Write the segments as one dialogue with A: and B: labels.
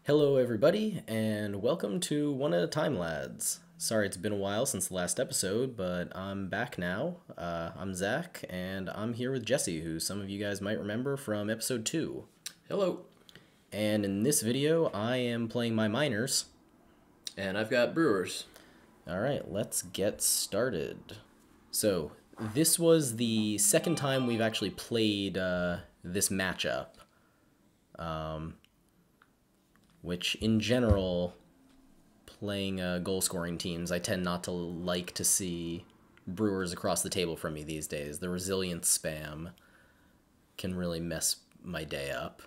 A: Hello, everybody, and welcome to One at a Time, lads. Sorry it's been a while since the last episode, but I'm back now. I'm Zach, and I'm here with Jesse, who some of you guys might remember from episode 2.
B: Hello.
A: And in this video, I am playing my miners.
B: And I've got Brewers.
A: Alright, let's get started. So, this was the second time we've actually played this matchup. Which, in general, playing goal-scoring teams, I tend not to like to see Brewers across the table from me these days. The resilience spam can really mess my day up.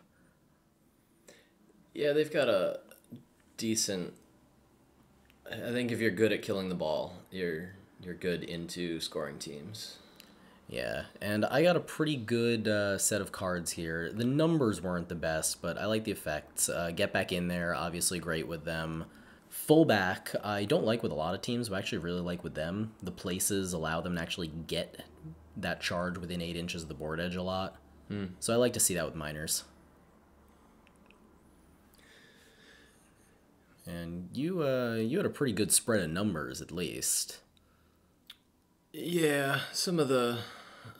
B: Yeah, they've got a decent... I think if you're good at killing the ball, you're good into scoring teams.
A: Yeah, and I got a pretty good set of cards here. The numbers weren't the best, but I like the effects. Get back in there, obviously great with them. Fullback, I don't like with a lot of teams, but I actually really like with them. The places allow them to actually get that charge within 8 inches of the board edge a lot. So I like to see that with miners. And you had a pretty good spread of numbers, at least.
B: Yeah, some of the...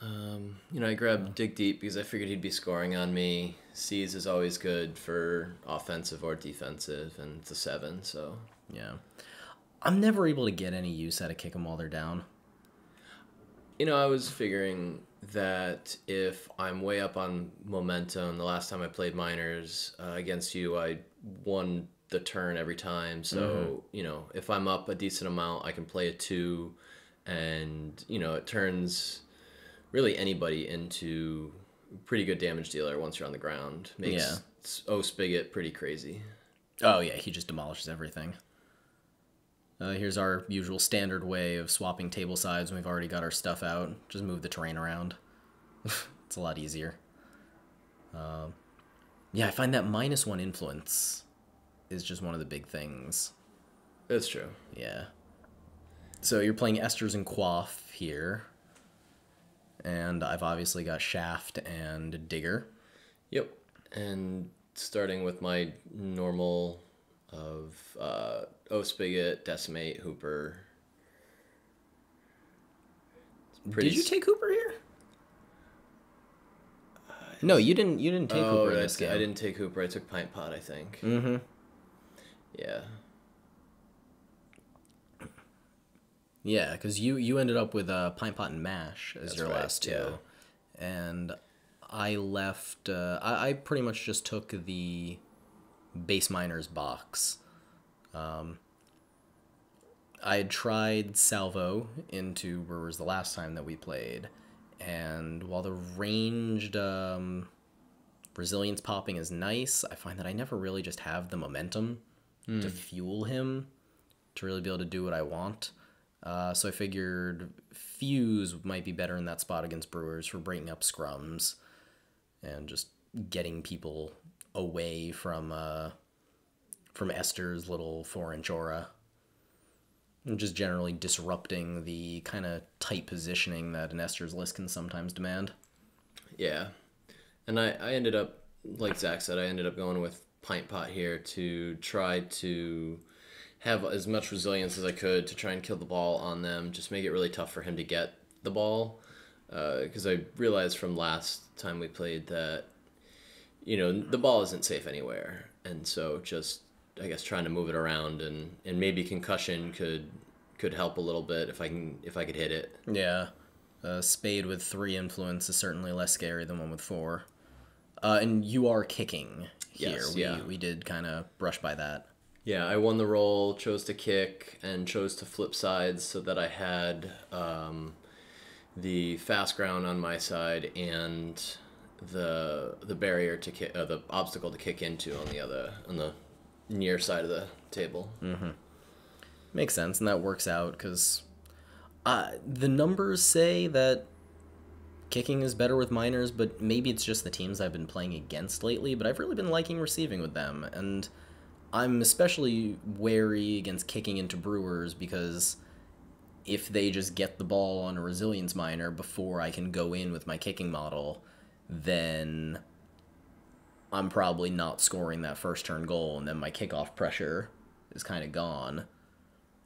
B: I grabbed Dig Deep because I figured he'd be scoring on me. Seize is always good for offensive or defensive, and it's a 7, so...
A: Yeah. I'm never able to get any use out of kick them while they're down.
B: I was figuring that if I'm way up on momentum, the last time I played minors against you, I won the turn every time. So, if I'm up a decent amount, I can play a 2, and, it turns really anybody into a pretty good damage dealer once you're on the ground. Makes Spigot pretty crazy.
A: Oh, yeah, he just demolishes everything. Here's our usual standard way of swapping table sides when we've already got our stuff out. Just move the terrain around. It's a lot easier. Yeah, I find that -1 influence is just one of the big things.
B: That's true.
A: Yeah. So you're playing Esters and Quaff here. And I've obviously got Shaft and Digger.
B: Yep. And starting with my normal of Spigot, Decimate, Hooper.
A: Did you take Hooper here? No, you didn't take Hooper in this game.
B: I didn't take Hooper. I took Pint Pot, I think.
A: Mm-hmm.
B: Yeah.
A: Yeah, because you ended up with Pint Pot and Mash as your last two.
B: Yeah.
A: And I left... I pretty much just took the base miners box. I had tried Salvo into Brewers the last time that we played, and while the ranged resilience popping is nice, I find that I never really just have the momentum to fuel him to really be able to do what I want. So I figured Fuse might be better in that spot against Brewers for breaking up scrums and just getting people away from Esther's little 4-inch aura. And just generally disrupting the kind of tight positioning that an Esther's list can sometimes demand.
B: Yeah. And I ended up, like Zach said, I ended up going with Pint Pot here to try to have as much resilience as I could to try and kill the ball on them, just make it really tough for him to get the ball. Because I realized from last time we played that, the ball isn't safe anywhere. And so just, I guess, trying to move it around and maybe concussion could help a little bit if I could hit it.
A: Yeah. Spade with 3 influence is certainly less scary than one with 4. And you are kicking here.
B: Yes,
A: we did kind of brush by that.
B: Yeah, I won the roll, chose to kick, and chose to flip sides so that I had the fast ground on my side and the barrier to kick, the obstacle to kick into on the near side of the table.
A: Mm-hmm. Makes sense, and that works out because the numbers say that kicking is better with miners, but maybe it's just the teams I've been playing against lately, but I've really been liking receiving with them, and I'm especially wary against kicking into Brewers because if they just get the ball on a resilience miner before I can go in with my kicking model, then I'm probably not scoring that first turn goal, and then my kickoff pressure is kind of gone.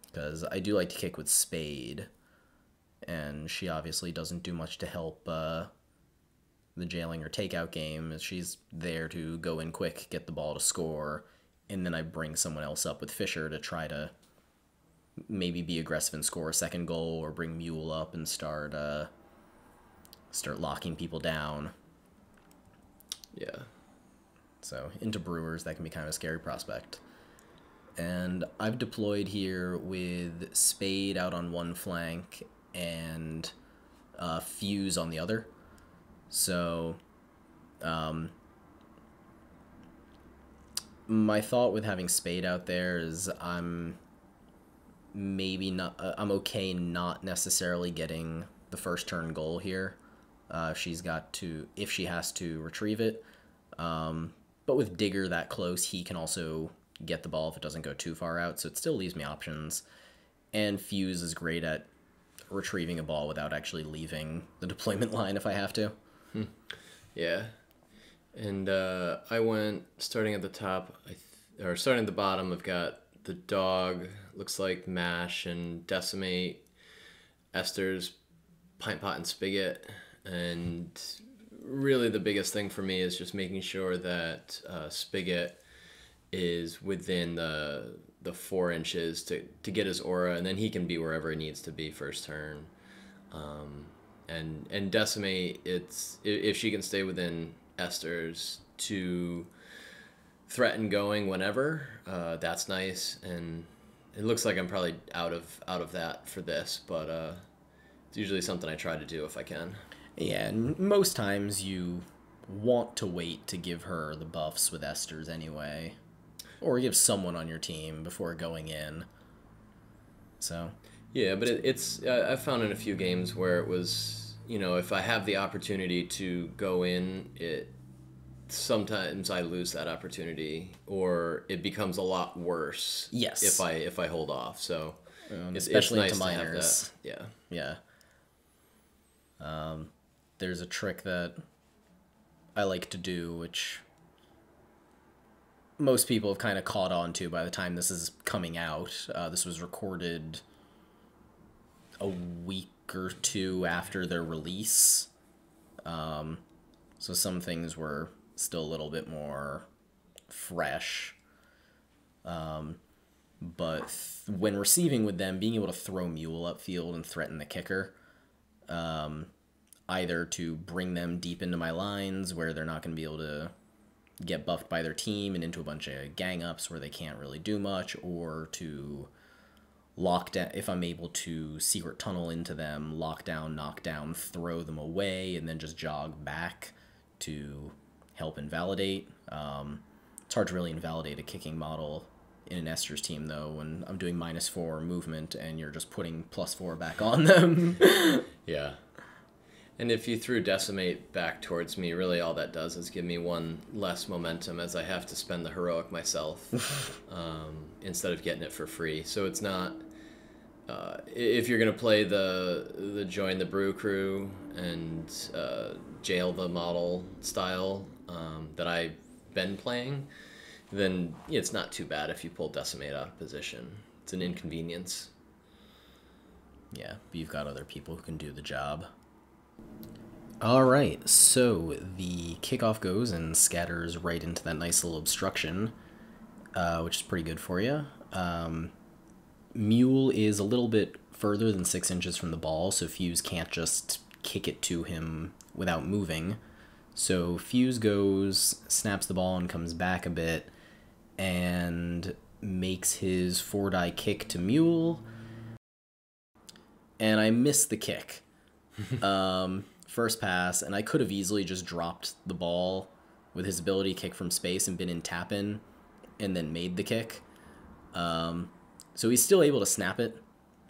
A: Because I do like to kick with Spade, and she obviously doesn't do much to help the jailing or takeout game. She's there to go in quick, get the ball to score, and then I bring someone else up with Fisher to try to maybe be aggressive and score a second goal, or bring Mule up and start locking people down.
B: Yeah.
A: So into Brewers, that can be kind of a scary prospect. And I've deployed here with Spade out on one flank and Fuse on the other. So my thought with having Spade out there is I'm okay not necessarily getting the first turn goal here. If she has to retrieve it. But with Digger that close, he can also get the ball if it doesn't go too far out, so it still leaves me options. And Fuse is great at retrieving a ball without actually leaving the deployment line if I have to.
B: Yeah. And I went starting at the top, or starting at the bottom. I've got the Dog, looks like Mash and Decimate, Esther's, Pint Pot, and Spigot. And really the biggest thing for me is just making sure that Spigot is within the 4 inches to get his aura, and then he can be wherever he needs to be first turn. And Decimate, if she can stay within Esther's to threaten going whenever, that's nice. And it looks like I'm probably out of that for this, but it's usually something I try to do if I can.
A: Yeah, and most times you want to wait to give her the buffs with Esther's anyway. Or give someone on your team before going in. So.
B: Yeah, but I've found in a few games where it was, if I have the opportunity to go in, sometimes I lose that opportunity, or it becomes a lot worse.
A: Yes.
B: If I hold off. So
A: especially
B: it's
A: into
B: nice
A: minors.
B: To have that. Yeah.
A: Yeah. There's a trick that I like to do, which most people have kind of caught on to by the time this is coming out. This was recorded a week or two after their release. So some things were still a little bit more fresh. But when receiving with them, being able to throw Mule upfield and threaten the kicker, either to bring them deep into my lines where they're not going to be able to get buffed by their team and into a bunch of gang ups where they can't really do much, or to lock down, if I'm able to secret tunnel into them, lock down, knock down, throw them away, and then just jog back to help invalidate. It's hard to really invalidate a kicking model in an Esther's team, though, when I'm doing -4 movement and you're just putting +4 back on them.
B: Yeah. And if you threw Decimate back towards me, really all that does is give me one less momentum, as I have to spend the heroic myself instead of getting it for free. So it's not... if you're going to play the join the brew crew and jail the model style that I've been playing, then it's not too bad if you pull Decimate out of position. It's an inconvenience.
A: Yeah, but you've got other people who can do the job. All right, so the kickoff goes and scatters right into that nice little obstruction, which is pretty good for you. Mule is a little bit further than 6 inches from the ball, so Fuse can't just kick it to him without moving. So Fuse goes, snaps the ball, and comes back a bit, and makes his 4-die kick to Mule. And I missed the kick. First pass, and I could have easily just dropped the ball with his ability to kick from space and been in tap-in, and then made the kick. So he's still able to snap it,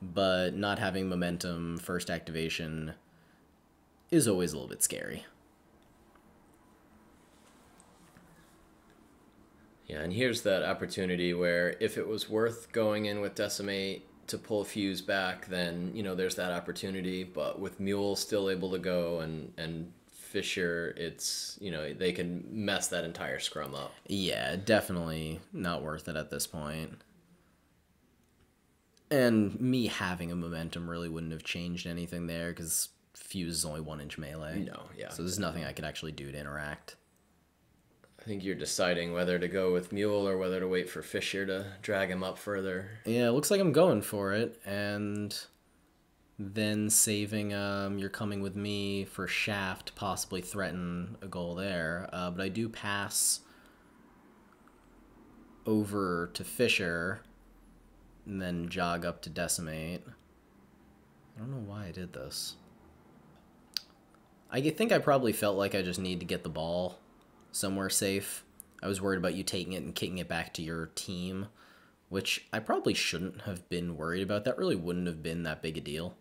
A: but not having momentum first activation is always a little bit scary.
B: Yeah, and here's that opportunity where if it was worth going in with Decimate to pull Fuse back, then there's that opportunity. But with Mule still able to go and Fisher, it's, they can mess that entire scrum up.
A: Yeah, definitely not worth it at this point. And me having a momentum really wouldn't have changed anything there because Fuse is only 1 inch melee.
B: No, yeah.
A: So there's nothing I could actually do to interact.
B: I think you're deciding whether to go with Mule or whether to wait for Fisher to drag him up further.
A: Yeah, it looks like I'm going for it, and then saving You're Coming With Me for Shaft, possibly threaten a goal there. But I do pass over to Fisher and then jog up to Decimate. I don't know why I did this. I think I probably felt like I just need to get the ball somewhere safe. I was worried about you taking it and kicking it back to your team, which I probably shouldn't have been worried about. That really wouldn't have been that big a deal.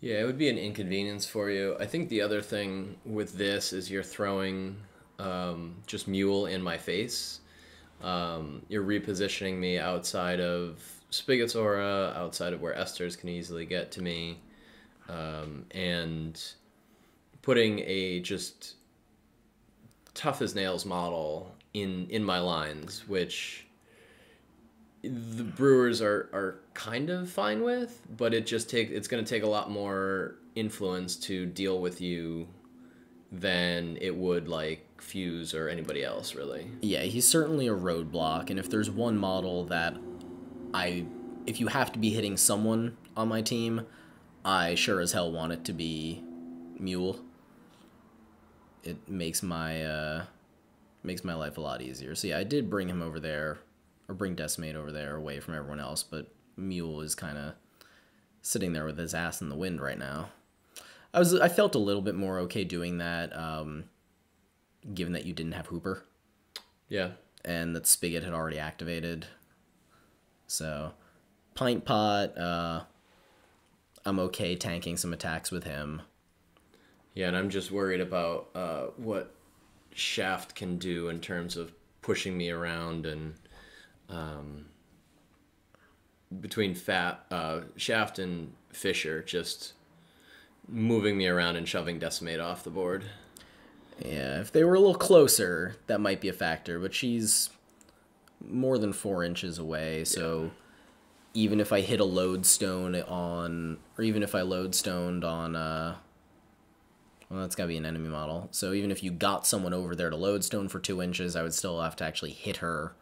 B: Yeah, it would be an inconvenience for you. I think the other thing with this is you're throwing just Mule in my face. You're repositioning me outside of Spigot's aura, outside of where Esther's can easily get to me, and putting a just tough as nails model in my lines, which the Brewers are kind of fine with, but it's going to take a lot more influence to deal with you than it would like Fuse or anybody else, really.
A: Yeah, he's certainly a roadblock, and if there's one model that if you have to be hitting someone on my team, I sure as hell want it to be Mule. It makes my life a lot easier. So yeah, I did bring him over there, or bring Decimate over there away from everyone else, but Mule is kind of sitting there with his ass in the wind right now. I felt a little bit more okay doing that, given that you didn't have Hooper.
B: Yeah.
A: And that Spigot had already activated. So, Pint Pot, I'm okay tanking some attacks with him.
B: Yeah, and I'm just worried about what Shaft can do in terms of pushing me around and between Shaft and Fisher, just moving me around and shoving Decimate off the board.
A: Yeah, if they were a little closer, that might be a factor, but she's more than 4 inches away, so even if I hit a lodestone on, or even if I lodestoned on, well, that's gotta be an enemy model, so even if you got someone over there to lodestone for 2 inches, I would still have to actually hit her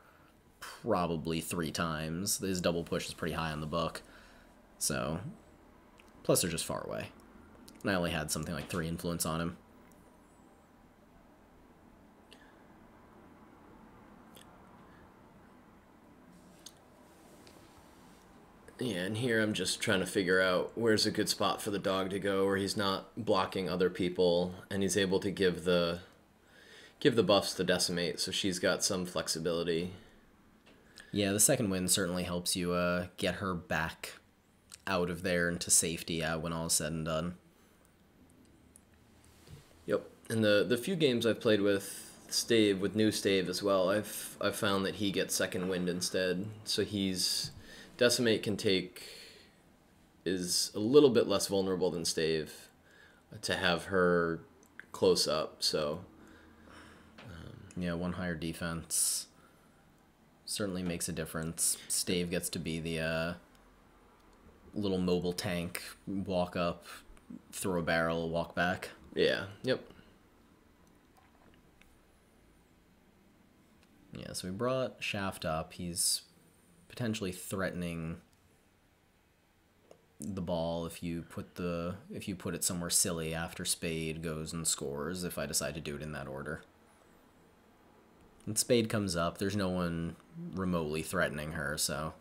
A: probably 3 times. His double push is pretty high on the book, so, plus they're just far away. And I only had something like 3 influence on him.
B: Yeah, and here I'm just trying to figure out where's a good spot for the dog to go where he's not blocking other people and he's able to give the buffs to Decimate, so she's got some flexibility.
A: Yeah, the second win certainly helps you get her back out of there into safety when all is said and done.
B: Yep, and the few games I've played with Stave, with new Stave as well, I've found that he gets second wind instead, so Decimate is a little bit less vulnerable than Stave to have her close up, so
A: yeah, 1 higher defense certainly makes a difference. Stave gets to be the little mobile tank, walk up, throw a barrel, walk back.
B: Yeah, yep.
A: Yeah, so we brought Shaft up. He's potentially threatening the ball if you put it somewhere silly after Spade goes and scores, if I decide to do it in that order. And Spade comes up, there's no one remotely threatening her, so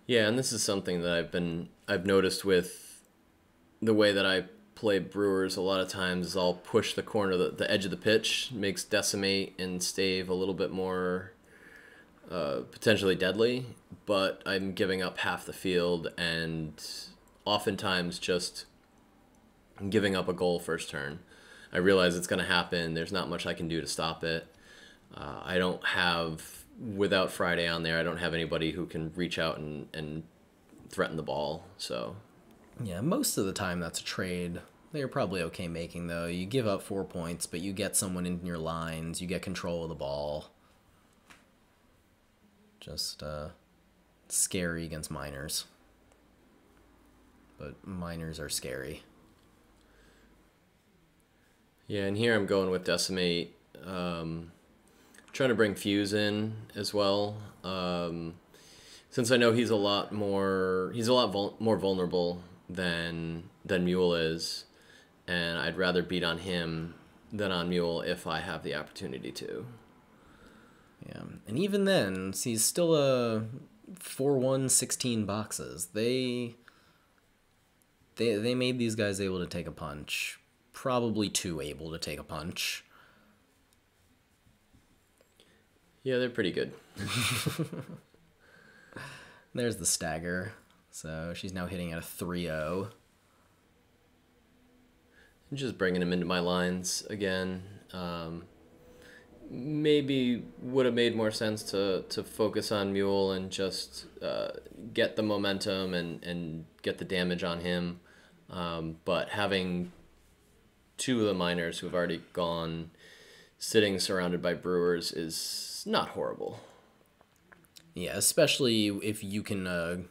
B: yeah, and this is something that I've noticed with the way that I play Brewers a lot of times is I'll push the corner, the edge of the pitch, makes Decimate and Stave a little bit more potentially deadly, but I'm giving up half the field and oftentimes just giving up a goal first turn. I realize it's going to happen. There's not much I can do to stop it. I don't have, without Friday on there, I don't have anybody who can reach out and threaten the ball. So
A: yeah, most of the time that's a trade they're probably okay making, though. You give up 4 points, but you get someone in your lines. You get control of the ball. Just scary against minors. But minors are scary.
B: Yeah, and here I'm going with Decimate. Trying to bring Fuse in as well. Since I know he's a lot more vulnerable than Mule is, and I'd rather beat on him than on Mule if I have the opportunity to.
A: Yeah, and even then, he's still a 4-1, 16 boxes. They made these guys able to take a punch. Probably too able to take a punch.
B: Yeah, they're pretty good.
A: There's the stagger. So she's now hitting at a 3-0.
B: Just bringing him into my lines again. Maybe would have made more sense to focus on Mule and just get the momentum and get the damage on him. But having two of the miners who have already gone sitting surrounded by Brewers is not horrible.
A: Yeah, especially if you can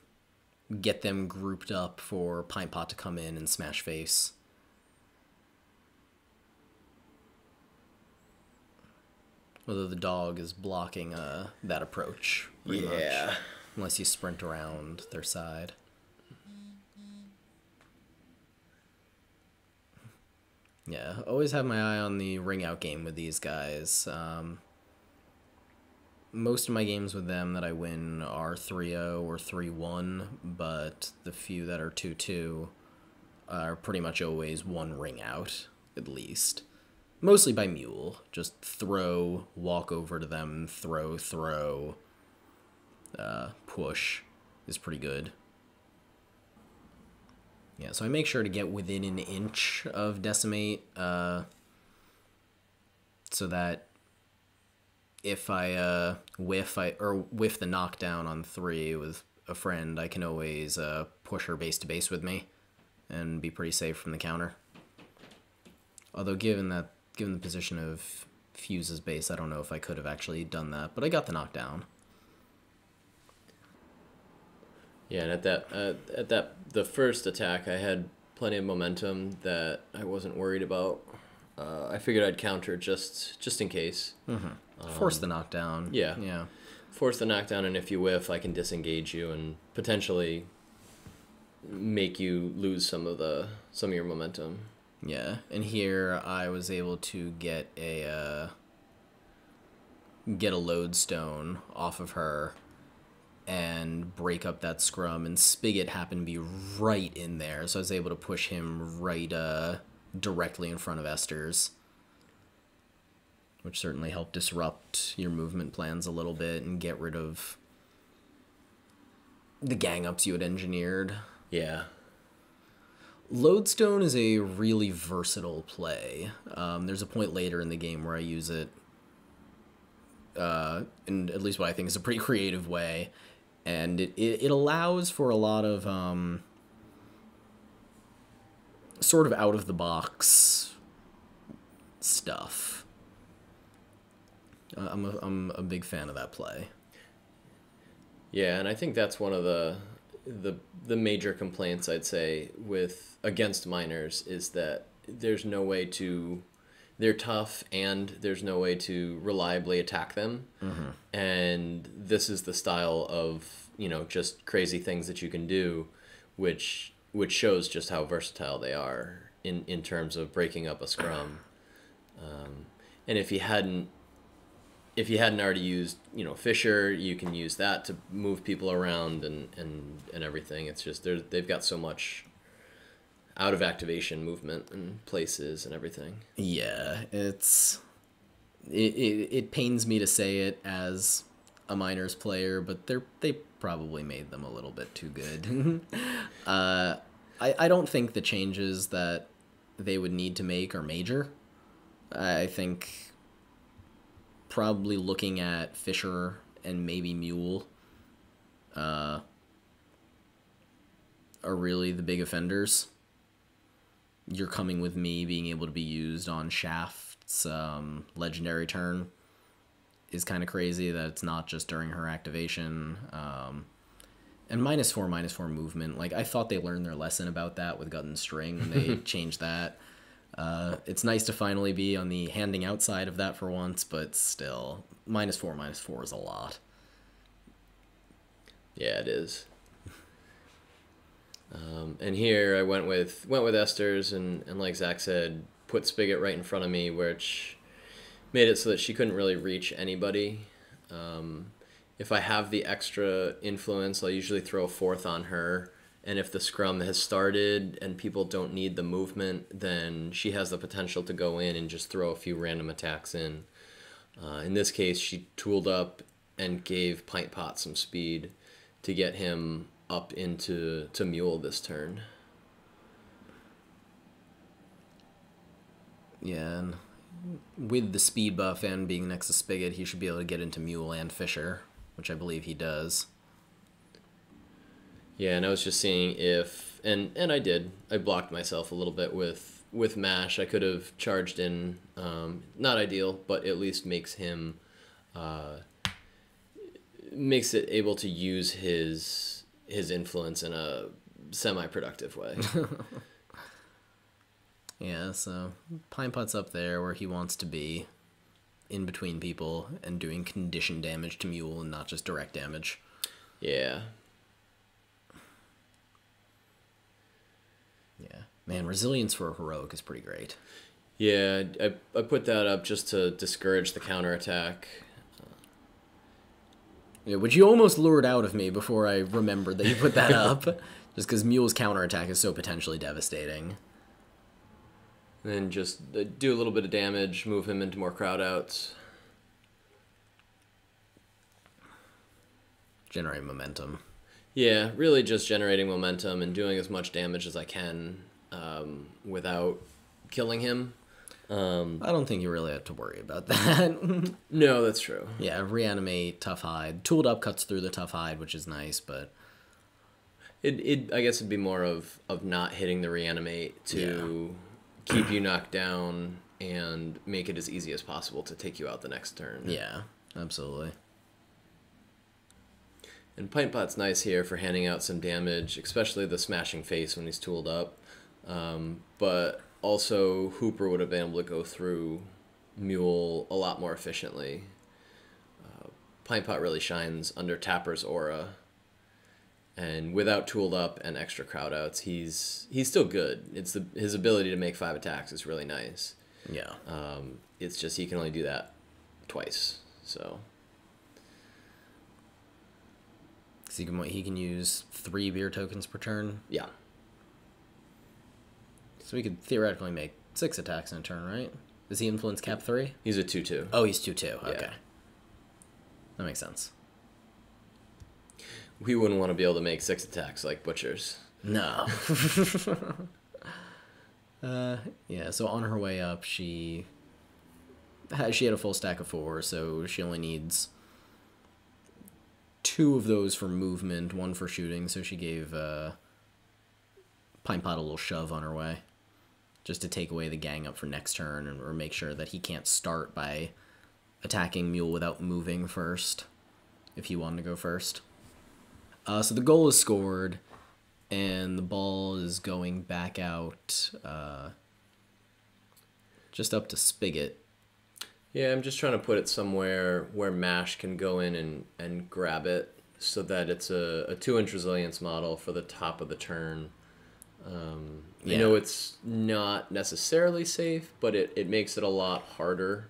A: get them grouped up for Pine Pot to come in and smash face. Whether the dog is blocking that approach. Pretty much. Unless you sprint around their side. Yeah, always have my eye on the ring out game with these guys. Most of my games with them that I win are 3-0 or 3-1, but the few that are 2-2 are pretty much always one ring out, at least. Mostly by Mule. Just throw, walk over to them, throw, push is pretty good. Yeah, so I make sure to get within an inch of Decimate, so that if I whiff the knockdown on 3 with a friend, I can always push her base to base with me and be pretty safe from the counter. Although given the position of Fuse's base, I don't know if I could have actually done that, but I got the knockdown.
B: Yeah, and at the first attack, I had plenty of momentum that I wasn't worried about. I figured I'd counter just in case.
A: Mm-hmm. Force the knockdown.
B: Yeah. Force the knockdown, and if you whiff, I can disengage you and potentially make you lose some of your momentum.
A: Yeah, and here I was able to get a lodestone off of her and break up that scrum, and Spigot happened to be right in there, so I was able to push him right directly in front of Esther's, which certainly helped disrupt your movement plans a little bit and get rid of the gang ups you had engineered.
B: Yeah.
A: Lodestone is a really versatile play. There's a point later in the game where I use it in at least what I think is a pretty creative way, and it allows for a lot of sort of out of the box stuff. I'm a big fan of that play.
B: Yeah, and I think that's one of the major complaints I'd say against miners is that there's no way to. They're tough, and there's no way to reliably attack them.
A: Mm-hmm.
B: And this is the style of, just crazy things that you can do, which shows just how versatile they are in terms of breaking up a scrum. And if you hadn't already used, Fisher, you can use that to move people around and everything. It's just they've got so much out of activation movement and places and everything.
A: Yeah, it pains me to say it as a minors player, but they probably made them a little bit too good. I don't think the changes that they would need to make are major. I think probably looking at Fisher and maybe Mule are really the big offenders. You're Coming With Me being able to be used on Shaft's legendary turn is kind of crazy that it's not just during her activation. And -4/-4 movement. Like, I thought they learned their lesson about that with Gut and String when they changed that. It's nice to finally be on the handing out side of that for once, but still, -4/-4 is a lot.
B: Yeah, it is. And here I went with Esther's, and like Zach said, put Spigot right in front of me, which made it so that she couldn't really reach anybody. If I have the extra influence, I'll usually throw a fourth on her. And if the scrum has started and people don't need the movement, then she has the potential to go in and just throw a few random attacks in. In this case, she tooled up and gave Pint Pot some speed to get him up into Mule this turn.
A: Yeah, and with the speed buff and being next to Spigot, he should be able to get into Mule and Fisher, which I believe he does.
B: Yeah, and I was just seeing if, and I did. I blocked myself a little bit with Mash. I could have charged in, not ideal, but at least makes him, makes it able to use his influence in a semi-productive way.
A: Yeah, so Pine Pot's up there where he wants to be, in between people and doing condition damage to Mule and not just direct damage.
B: Yeah.
A: Yeah. Man, resilience for a heroic is pretty great.
B: Yeah, I put that up just to discourage the counterattack.
A: Yeah, which you almost lured out of me before I remembered that you put that up. Just because Mule's counterattack is so potentially devastating.
B: And then just do a little bit of damage, move him into more crowd outs.
A: Generate momentum.
B: Yeah, really just generating momentum and doing as much damage as I can without killing him.
A: I don't think you really have to worry about that.
B: No, that's true.
A: Yeah, reanimate, tough hide. Tooled up cuts through the tough hide, which is nice, but
B: It I guess it'd be more of not hitting the reanimate to keep you knocked down and make it as easy as possible to take you out the next turn.
A: yeah, absolutely.
B: And Pint Pot's nice here for handing out some damage, especially the smashing face when he's tooled up. But also Hooper would have been able to go through Mule a lot more efficiently. Pint Pot really shines under Tapper's aura. And without tooled up and extra crowd outs, he's still good. It's his ability to make 5 attacks is really nice.
A: Yeah.
B: It's just he can only do that twice. So
A: He can use 3 beer tokens per turn.
B: yeah.
A: So we could theoretically make 6 attacks in a turn, right? Does he influence cap 3?
B: He's a 2/2.
A: Oh, he's 2/2.
B: Yeah.
A: Okay. That makes sense.
B: We wouldn't want to be able to make 6 attacks like Butchers.
A: No. Yeah, so on her way up, she had a full stack of 4, so she only needs 2 of those for movement, 1 for shooting, so she gave Pine Pot a little shove on her way, just to take away the gang up for next turn, or make sure that he can't start by attacking Mule without moving first, if he wanted to go first. So the goal is scored, and the ball is going back out just up to Spigot.
B: Yeah, I'm just trying to put it somewhere where Mash can go in and grab it so that it's a 2-inch resilience model for the top of the turn. I know it's not necessarily safe, but it makes it a lot harder.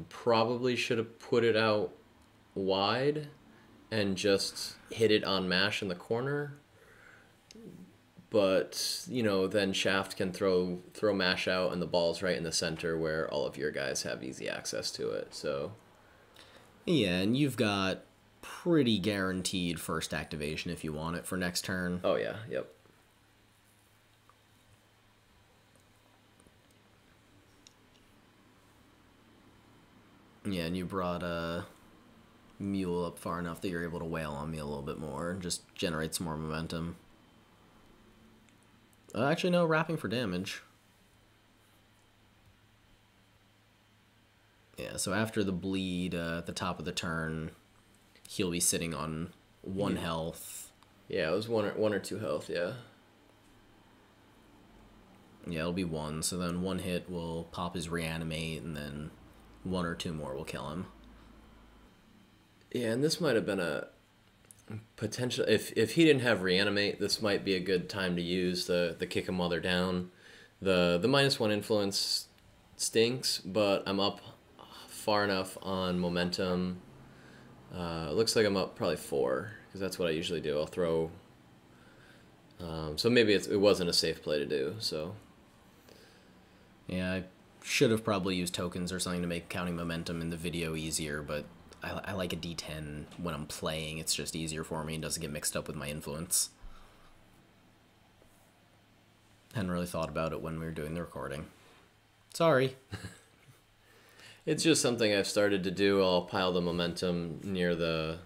B: Probably should have put it out wide and just hit it on Mash in the corner. But, then Shaft can throw Mash out and the ball's right in the center where all of your guys have easy access to it. So
A: Yeah, and you've got pretty guaranteed first activation if you want it for next turn.
B: oh yeah, yep.
A: Yeah, and you brought Mule up far enough that you're able to wail on me a little bit more and just generate some more momentum. Actually, no, wrapping for damage. Yeah, so after the bleed at the top of the turn, he'll be sitting on 1 health.
B: Yeah, it was one or two health, yeah.
A: Yeah, it'll be 1, so then 1 hit will pop his reanimate, and then 1 or 2 more will kill him.
B: Yeah, and this might have been a potential... If he didn't have reanimate, this might be a good time to use the kick him while they're down. The -1 influence stinks, but I'm up far enough on momentum. It looks like I'm up probably 4, because that's what I usually do. I'll throw... so maybe it wasn't a safe play to do, so...
A: Yeah, I should have probably used tokens or something to make counting momentum in the video easier, but I like a D10 when I'm playing. It's just easier for me and doesn't get mixed up with my influence. Hadn't really thought about it when we were doing the recording. Sorry.
B: It's just something I've started to do. I'll pile the momentum near the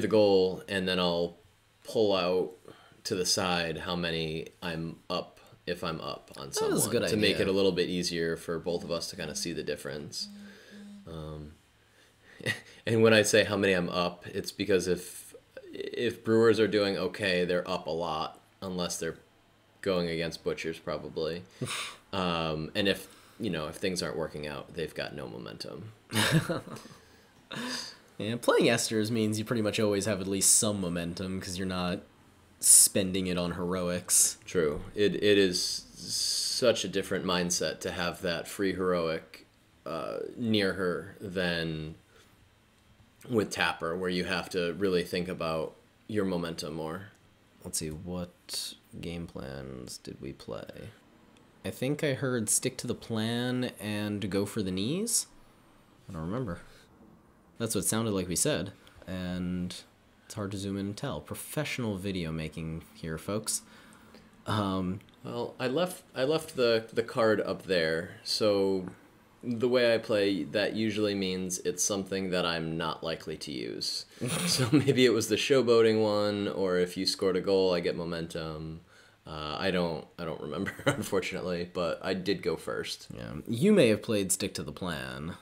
B: goal, and then I'll pull out to the side how many I'm up if I'm up on someone.
A: That is a good
B: to
A: idea.
B: make it a little bit easier for both of us to kind of see the difference. And when I say how many I'm up, it's because if Brewers are doing okay, they're up a lot, unless they're going against Butchers probably. And if things aren't working out, they've got no momentum.
A: Yeah, playing Esters means you pretty much always have at least some momentum because you're not spending it on heroics.
B: True. It is such a different mindset to have that free heroic near her than with Tapper, where you have to really think about your momentum more.
A: Let's see, what game plans did we play? I think I heard stick to the plan and go for the knees. I don't remember. That's what it sounded like we said. And it's hard to zoom in and tell. Professional video making here, folks.
B: Well, I left the card up there, so the way I play, that usually means it's something that I'm not likely to use. So maybe it was the showboating one, or if you scored a goal, I get momentum. I don't remember, unfortunately, but I did go first.
A: Yeah, you may have played stick to the plan,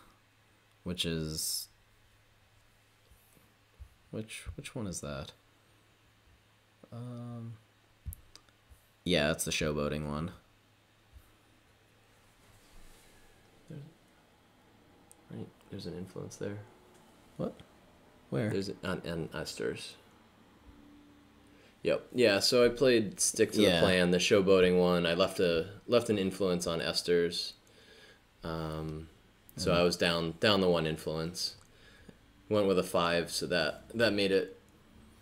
A: which is which one is that? Yeah, it's the showboating one.
B: Right, there's an influence there.
A: What? Where?
B: There's on Esters. Yep. Yeah, so I played stick to the plan, the showboating one. I left an influence on Esters. So I was down the 1 influence. Went with a 5, so that made it,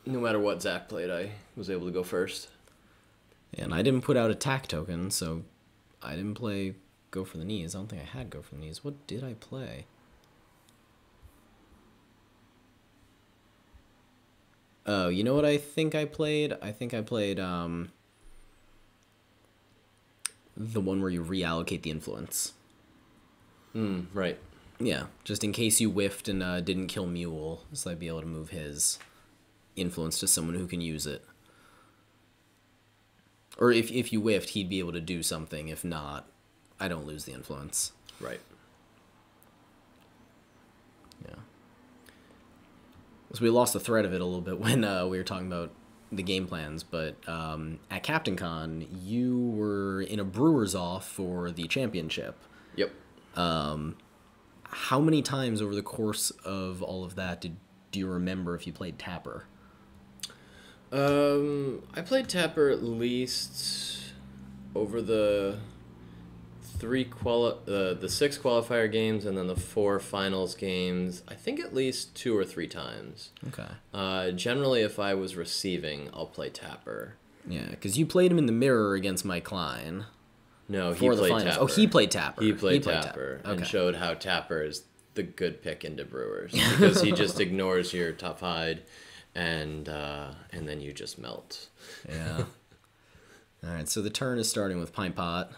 B: no matter what Zach played, I was able to go first.
A: And I didn't put out attack token, so I didn't play go for the knees. I don't think I had go for the knees. What did I play? Oh, you know what I think I played? I think I played the one where you reallocate the influence.
B: Right.
A: Yeah, just in case you whiffed and didn't kill Mule, so I'd be able to move his influence to someone who can use it. Or if you whiffed, he'd be able to do something. If not, I don't lose the influence.
B: Right.
A: Yeah. So we lost the thread of it a little bit when we were talking about the game plans, but at Captain Con, you were in a Brewers off for the championship.
B: Yep.
A: How many times over the course of all of that do you remember if you played Tapper?
B: I played Tapper at least over the 6 qualifier games and then the 4 finals games. I think at least 2 or 3 times.
A: Okay.
B: Generally, if I was receiving, I'll play Tapper.
A: Yeah, because you played him in the mirror against Mike Klein.
B: No, he
A: for the
B: played
A: finals.
B: Tapper.
A: Oh, he played Tapper.
B: He played Tapper and
A: Okay.
B: showed how Tapper is the good pick into Brewers because he just ignores your tough hide, and then you just melt.
A: Yeah. All right, so the turn is starting with Pint Pot.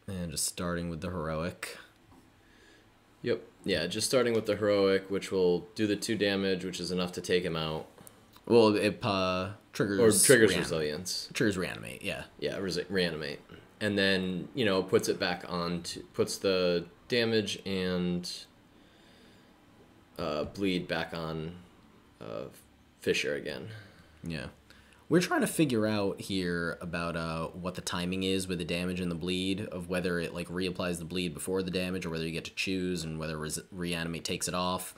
A: And just starting with the heroic.
B: Yep. Yeah, just starting with the heroic, which will do the 2 damage, which is enough to take him out.
A: Well,
B: or
A: Triggers
B: triggers resilience.
A: Triggers reanimate, yeah.
B: Yeah, reanimate, and then puts it back on puts the damage and bleed back on Fisher again.
A: Yeah. We're trying to figure out here about what the timing is with the damage and the bleed, of whether it like reapplies the bleed before the damage or whether you get to choose, and whether reanimate takes it off.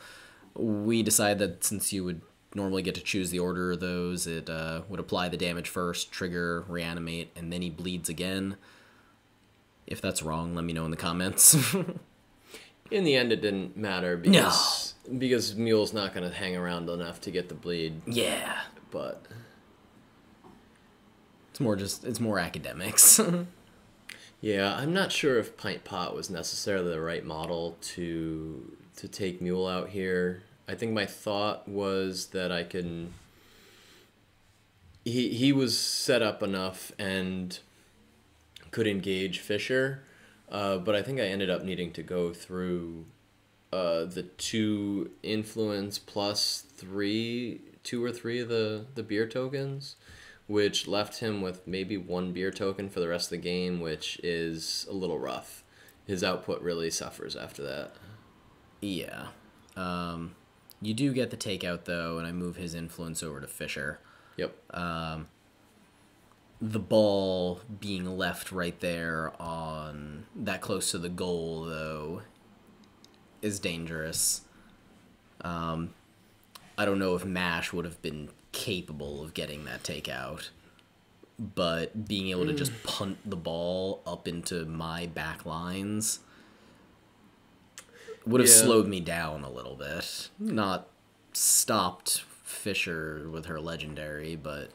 A: We decided that since you would normally get to choose the order of those, it would apply the damage first, trigger, reanimate, and then he bleeds again. If that's wrong, let me know in the comments.
B: In the end, it didn't matter because Mule's not going to hang around enough to get the bleed.
A: Yeah.
B: But
A: it's more academics.
B: Yeah, I'm not sure if Pint Pot was necessarily the right model to take Mule out here. I think my thought was that I can... He was set up enough and could engage Fisher, but I think I ended up needing to go through the 2 influence plus 2 or 3 of the beer tokens, which left him with maybe 1 beer token for the rest of the game, which is a little rough. His output really suffers after that.
A: Yeah. You do get the takeout, though, and I move his influence over to Fisher.
B: Yep.
A: The ball being left right there on that close to the goal, though, is dangerous. I don't know if Mash would have been capable of getting that takeout, but being able to just punt the ball up into my back lines would have slowed me down a little bit. Not stopped Fisher with her legendary, but...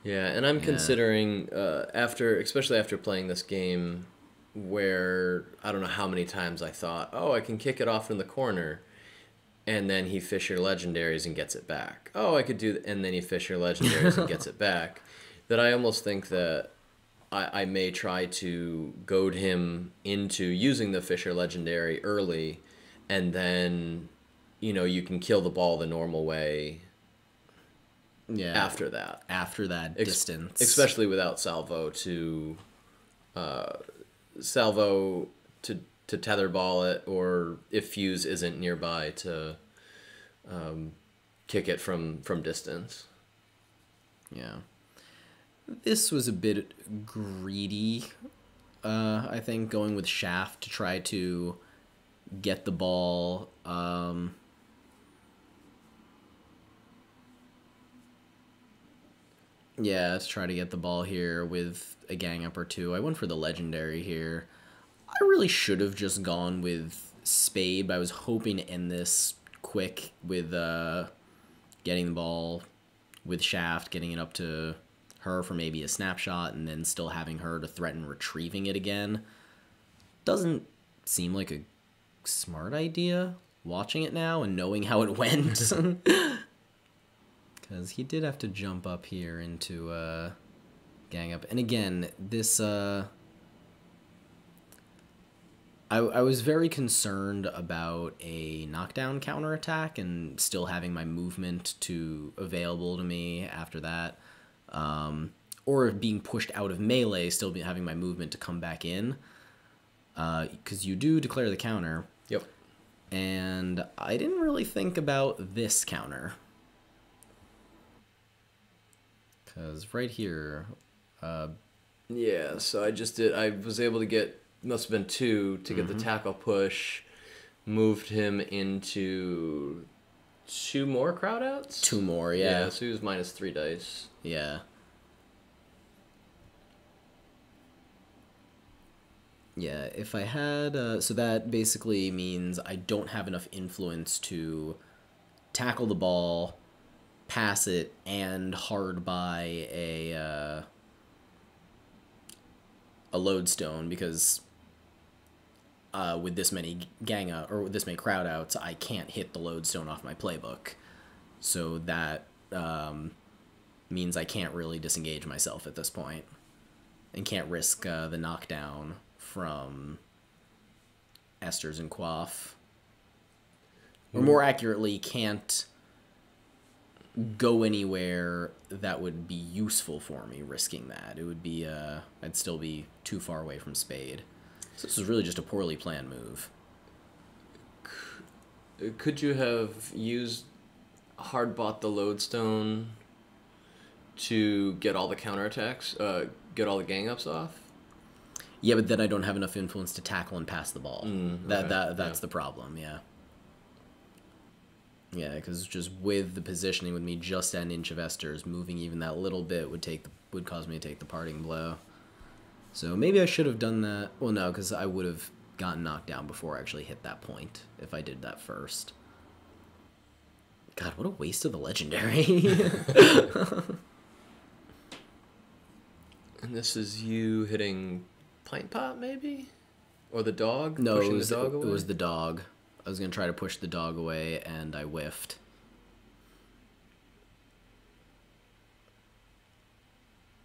B: Yeah, and I'm considering, especially after playing this game, where I don't know how many times I thought, oh, I can kick it off in the corner, and then he Fisher legendaries and gets it back. Oh, I could do, and then he Fisher legendaries and gets it back. That I almost think that I may try to goad him into using the Fisher legendary early, and then, you can kill the ball the normal way.
A: Yeah.
B: After that
A: distance,
B: especially without salvo to tether ball it, or if Fuse isn't nearby to kick it from distance.
A: Yeah, this was a bit greedy. I think going with Shaft to try to get the ball. Yeah, let's try to get the ball here with a gang up or 2. I went for the legendary here. I really should have just gone with Spade, but I was hoping to end this quick with getting the ball with Shaft, getting it up to her for maybe a snapshot, and then still having her to threaten retrieving it again. Doesn't seem like a smart idea, watching it now and knowing how it went. Because he did have to jump up here into gang up. And again, this... I was very concerned about a knockdown counterattack and still having my movement available to me after that. Or being pushed out of melee, still having my movement to come back in. Because you do declare the counter.
B: Yep.
A: And I didn't really think about this counter. Because right here...
B: yeah, so I was able to get, must have been 2 to get the tackle push, moved him into 2 more crowd outs?
A: 2 more, yeah.
B: Yeah, so he was minus 3 dice.
A: Yeah. Yeah, if I had... so that basically means I don't have enough influence to tackle the ball, pass it, and hard by a lodestone, because with this many or with this many crowd outs, I can't hit the lodestone off my playbook. So that means I can't really disengage myself at this point, and can't risk the knockdown from Esther's and Quaff. Or more accurately, can't go anywhere that would be useful for me risking that. It would be, I'd still be too far away from Spade. So this was really just a poorly planned move.
B: Could you have used hard bought the lodestone to get all the counterattacks, get all the gang ups off?
A: Yeah, but then I don't have enough influence to tackle and pass the ball. That's
B: Yeah.
A: the problem, yeah. Yeah, because just with the positioning, with me just at an inch of Esther's, moving even that little bit would cause me to take the parting blow. So maybe I should have done that. Well, no, because I would have gotten knocked down before I actually hit that point if I did that first. God, what a waste of the legendary.
B: And this is you hitting Pint Pot, maybe? Or the dog?
A: No,
B: Pushing the dog away?
A: it was the dog. I was going to try to push the dog away, and I whiffed.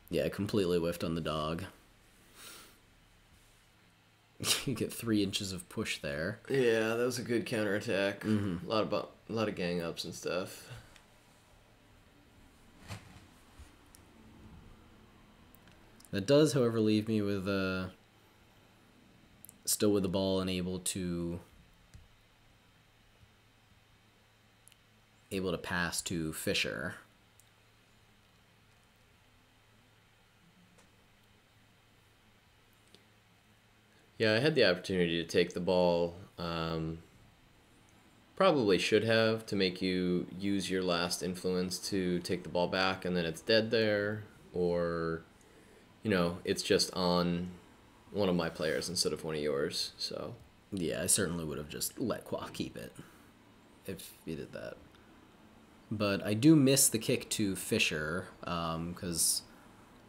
A: Yeah, I completely whiffed on the dog. You get 3 inches of push there.
B: Yeah, that was a good counterattack. A lot of gang ups and stuff.
A: That does, however, leave me with still with the ball and able to pass to Fisher.
B: Yeah, I had the opportunity to take the ball. Probably should have to make you use your last influence to take the ball back, and then it's dead there, or, it's just on one of my players instead of one of yours. So
A: Yeah, I certainly would have just let Quaff keep it if he did that. But I do miss the kick to Fisher because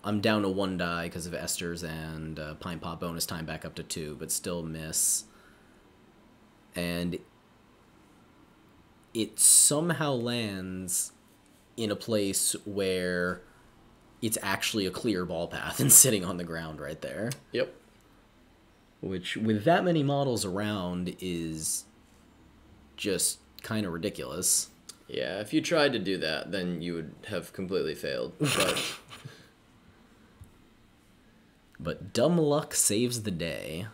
A: I'm down to 1 die because of Esther's and Pine Pot bonus time back up to 2, but still miss. And it somehow lands in a place where it's actually a clear ball path and sitting on the ground right there.
B: yep.
A: Which, with that many models around, is just kind of ridiculous.
B: Yeah, if you tried to do that, then you would have completely failed. But
A: But dumb luck saves the day.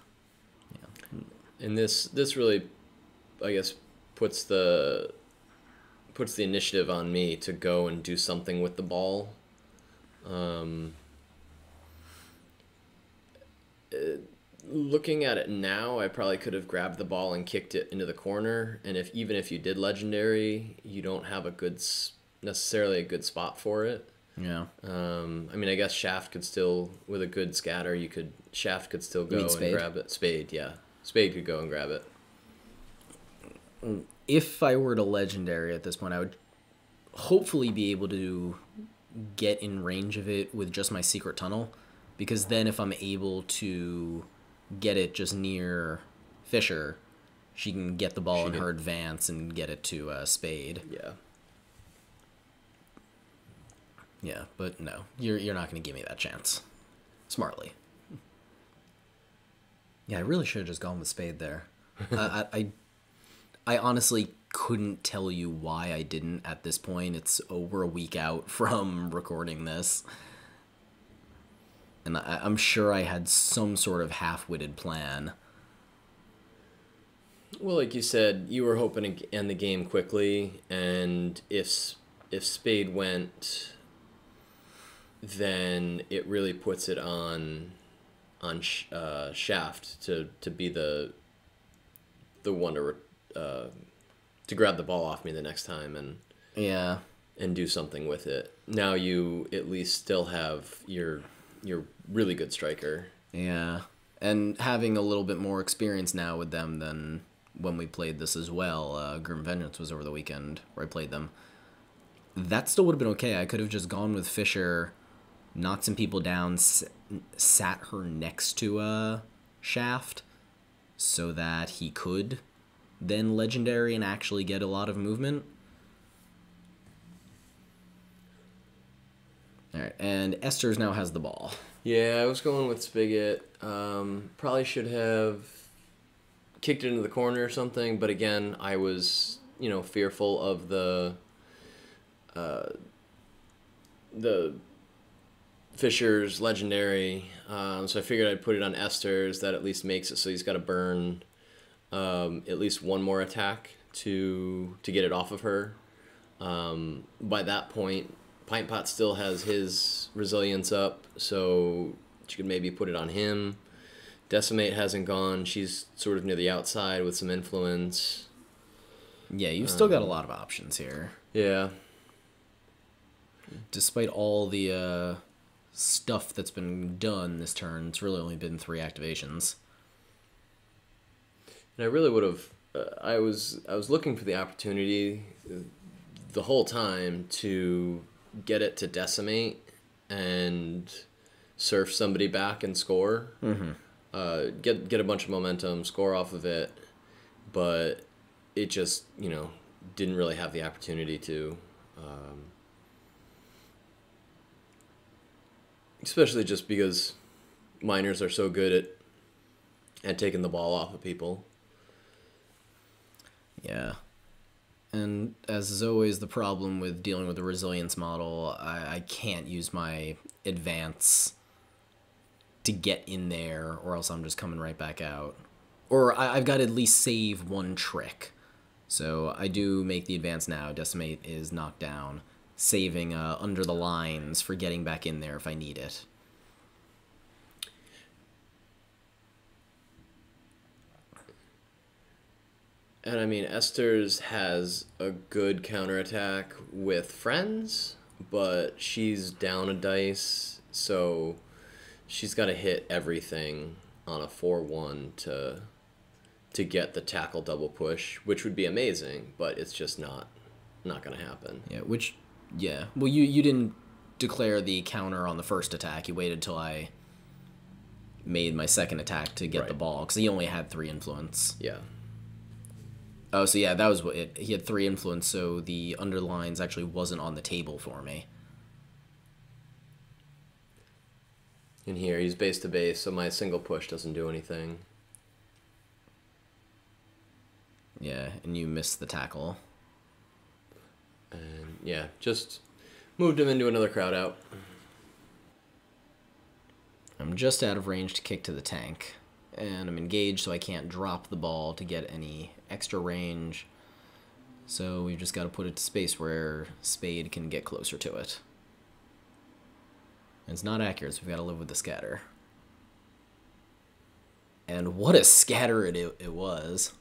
B: and this really, I guess, puts the initiative on me to go and do something with the ball. Looking at it now, I probably could have grabbed the ball and kicked it into the corner. And even if you did legendary, you don't have necessarily a good spot for it.
A: Yeah.
B: I mean, I guess Shaft could still, with a good scatter, Shaft could still go and
A: Spade?
B: grab it. Spade, yeah. Spade could go and grab it.
A: If I were to legendary at this point, I would hopefully be able to get in range of it with just my secret tunnel, because then if I'm able to get it just near Fisher, she can get the ball in her advance and get it to Spade.
B: Yeah.
A: Yeah, but no, you're not going to give me that chance. Smartly. Yeah, I really should have just gone with Spade there. I honestly couldn't tell you why I didn't at this point. It's over a week out from recording this. And I'm sure I had some sort of half-witted plan.
B: Well, like you said, you were hoping to end the game quickly, and if Spade went, then it really puts it on Shaft to be the one to grab the ball off me the next time and do something with it. Now you at least still have your really good striker.
A: Yeah, and having a little bit more experience now with them than when we played this as well. Grim Vengeance was over the weekend where I played them. That still would have been okay. I could have just gone with Fisher, knocked some people down, sat her next to Shaft, so that he could then legendary and actually get a lot of movement. All right, and Esther's now has the ball.
B: Yeah, I was going with Spigot. Probably should have kicked it into the corner or something, but again, I was, fearful of the the Fisher's legendary, so I figured I'd put it on Esther's. That at least makes it so he's got to burn at least one more attack to get it off of her. By that point, Pint Pot still has his resilience up, so she could maybe put it on him. Decimate hasn't gone. She's sort of near the outside with some influence.
A: Yeah, you've still got a lot of options here.
B: Yeah.
A: Despite all the stuff that's been done this turn, it's really only been 3 activations.
B: And I really would have. I was looking for the opportunity the whole time to get it to decimate and surf somebody back and score.
A: Mm-hmm.
B: Get a bunch of momentum, score off of it, but it just didn't really have the opportunity to. Especially just because miners are so good at taking the ball off of people.
A: Yeah. And as is always the problem with dealing with the resilience model, I can't use my advance to get in there, or else I'm just coming right back out. Or I've got to at least save one trick. So I do make the advance now. Decimate is knocked down. Saving under the lines for getting back in there if I need it.
B: And I mean, Esther's has a good counterattack with friends, but she's down a dice, so she's got to hit everything on a 4-1 to get the tackle double push, which would be amazing, but it's just not going to happen.
A: Yeah, well, you didn't declare the counter on the first attack. You waited till I made my second attack to get the ball, because he only had 3 influence.
B: Yeah.
A: Oh, so yeah, that was what it. He had 3 influence, so the underlines actually wasn't on the table for me.
B: In here, he's base to base, so my single push doesn't do anything.
A: Yeah, and you missed the tackle.
B: And yeah, just moved him into another crowd out.
A: I'm just out of range to kick to the tank. And I'm engaged, so I can't drop the ball to get any extra range. So we've just got to put it to space where Spade can get closer to it. And it's not accurate, so we've got to live with the scatter. And what a scatter it was.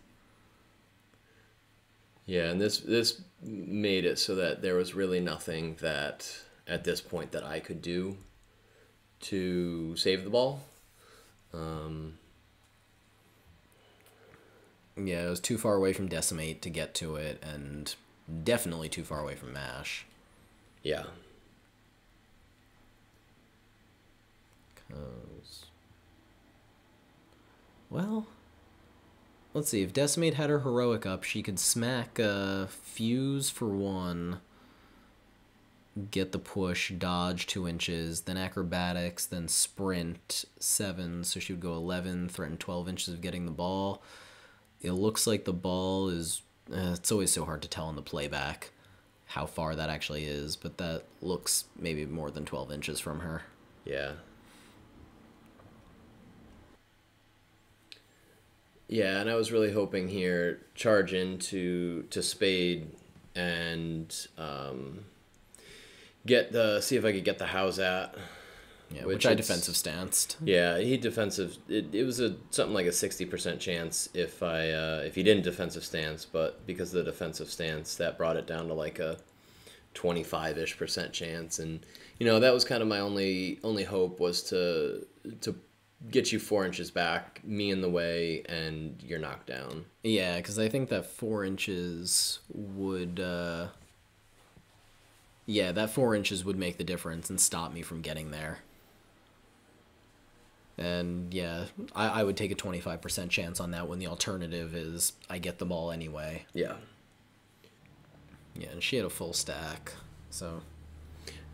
B: Yeah, and this made it so that there was really nothing that, at this point, that I could do to save the ball.
A: Yeah, it was too far away from Decimate to get to it, and definitely too far away from Mash.
B: Yeah.
A: Well, let's see. If Decimate had her heroic up, she could smack Fuse for 1, get the push, dodge 2 inches, then acrobatics, then sprint 7, so she would go 11, threaten 12 inches of getting the ball. It looks like the ball is... it's always so hard to tell in the playback how far that actually is, but that looks maybe more than 12 inches from her.
B: Yeah. Yeah, and I was really hoping here, charge into Spade and see if I could get the house at.
A: Yeah, which I defensive stanced.
B: Yeah, he defensive. It was something like a 60% chance if he didn't defensive stance, but because of the defensive stance, that brought it down to like a 25-ish% chance, and that was kind of my only hope was to get you 4 inches back, me in the way, and you're knocked down.
A: Yeah, because I think that 4 inches would. Yeah, that 4 inches would make the difference and stop me from getting there. And yeah, I would take a 25% chance on that when the alternative is I get the ball anyway.
B: Yeah.
A: Yeah, and she had a full stack, so.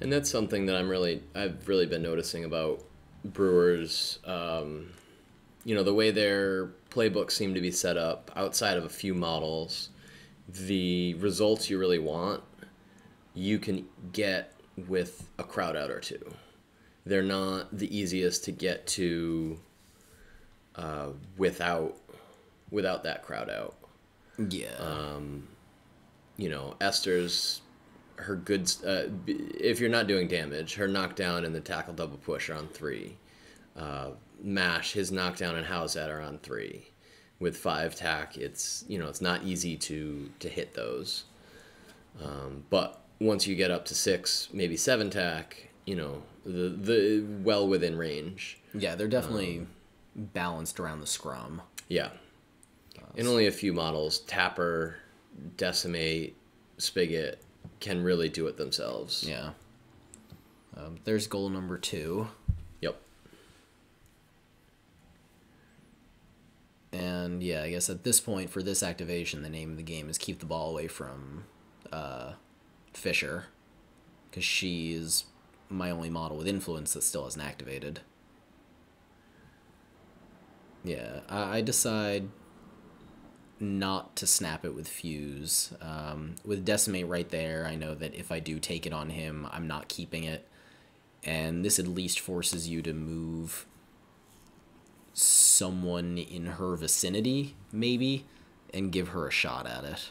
B: And that's something that I've really been noticing about Brewers. The way their playbooks seem to be set up, outside of a few models, the results you really want you can get with a crowd out or two. They're not the easiest to get to without that crowd out.
A: Yeah.
B: Esther's her goods. If you're not doing damage, her knockdown and the tackle double push are on 3. Mash, his knockdown and house at are on 3. With 5 tack, it's not easy to hit those. But once you get up to 6, maybe 7 tack, the well within range.
A: Yeah, they're definitely balanced around the scrum.
B: Yeah. In only a few models, Tapper, Decimate, Spigot can really do it themselves.
A: Yeah. There's goal number 2.
B: Yep.
A: And yeah, I guess at this point for this activation, the name of the game is keep the ball away from Fisher, because she is my only model with influence that still hasn't activated. Yeah, I decide not to snap it with Fuse. With Decimate right there, I know that if I do take it on him, I'm not keeping it. And this at least forces you to move someone in her vicinity, maybe, and give her a shot at it.